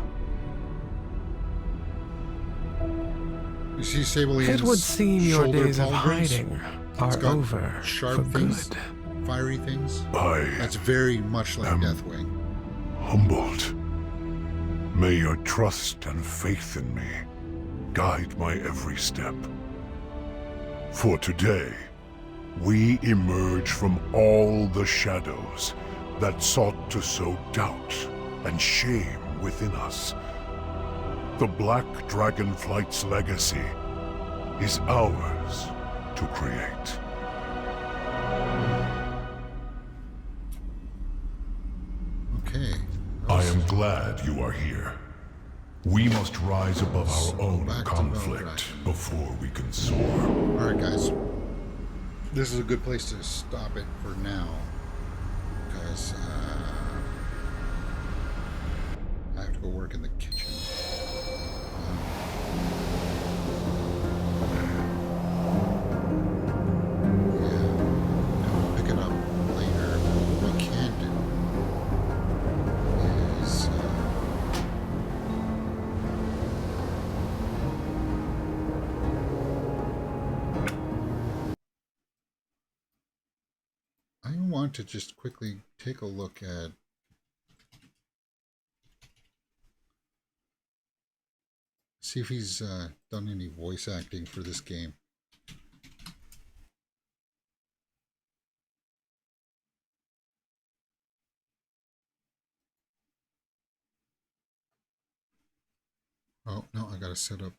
You see Sableyan's It would seem your shoulder days of pauldrons? hiding It's are got over sharp for things, good. fiery things. I That's very much like Deathwing. humbled. May your trust and faith in me guide my every step. For today, we emerge from all the shadows that sought to sow doubt and shame within us. The Black Dragonflight's legacy is ours to create. Okay. I am glad you are here. We must rise above our own back to conflict Belgrade. before we can soar. Alright, guys. This is a good place to stop it for now. Because I have to go work in the kitchen. Yeah. I'll pick it up later. What I can do is I want to just quickly take a look at see if he's done any voice acting for this game. Oh, no, I gotta set up.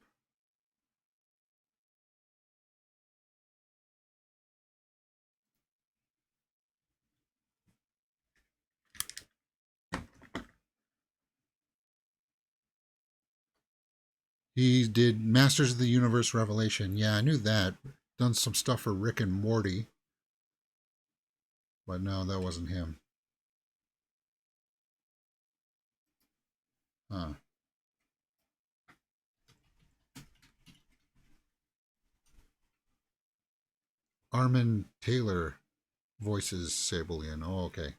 He did Masters of the Universe Revelation. Yeah, I knew that. Done some stuff for Rick and Morty. But no, that wasn't him. Huh. Armin Taylor voices Sableyan. Oh, okay.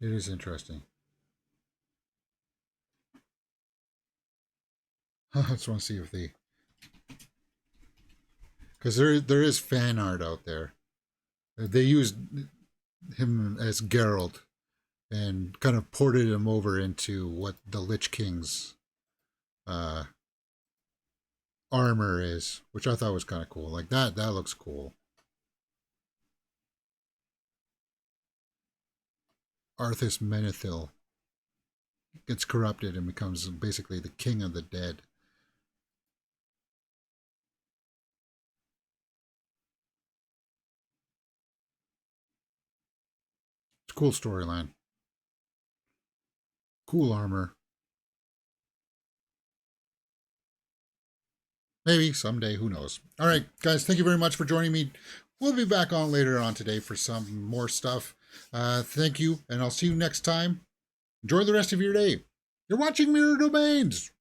It is interesting. I just want to see if they, because there is fan art out there. They used him as Geralt and kind of ported him over into what the Lich King's armor is, which I thought was kind of cool. Like that looks cool. Arthas Menethil gets corrupted and becomes basically the king of the dead. It's a cool storyline. Cool armor. Maybe someday, who knows. All right, guys, thank you very much for joining me. We'll be back on later on today for some more stuff. Thank you, and I'll see you next time. Enjoy the rest of your day. You're watching Mirror Domains.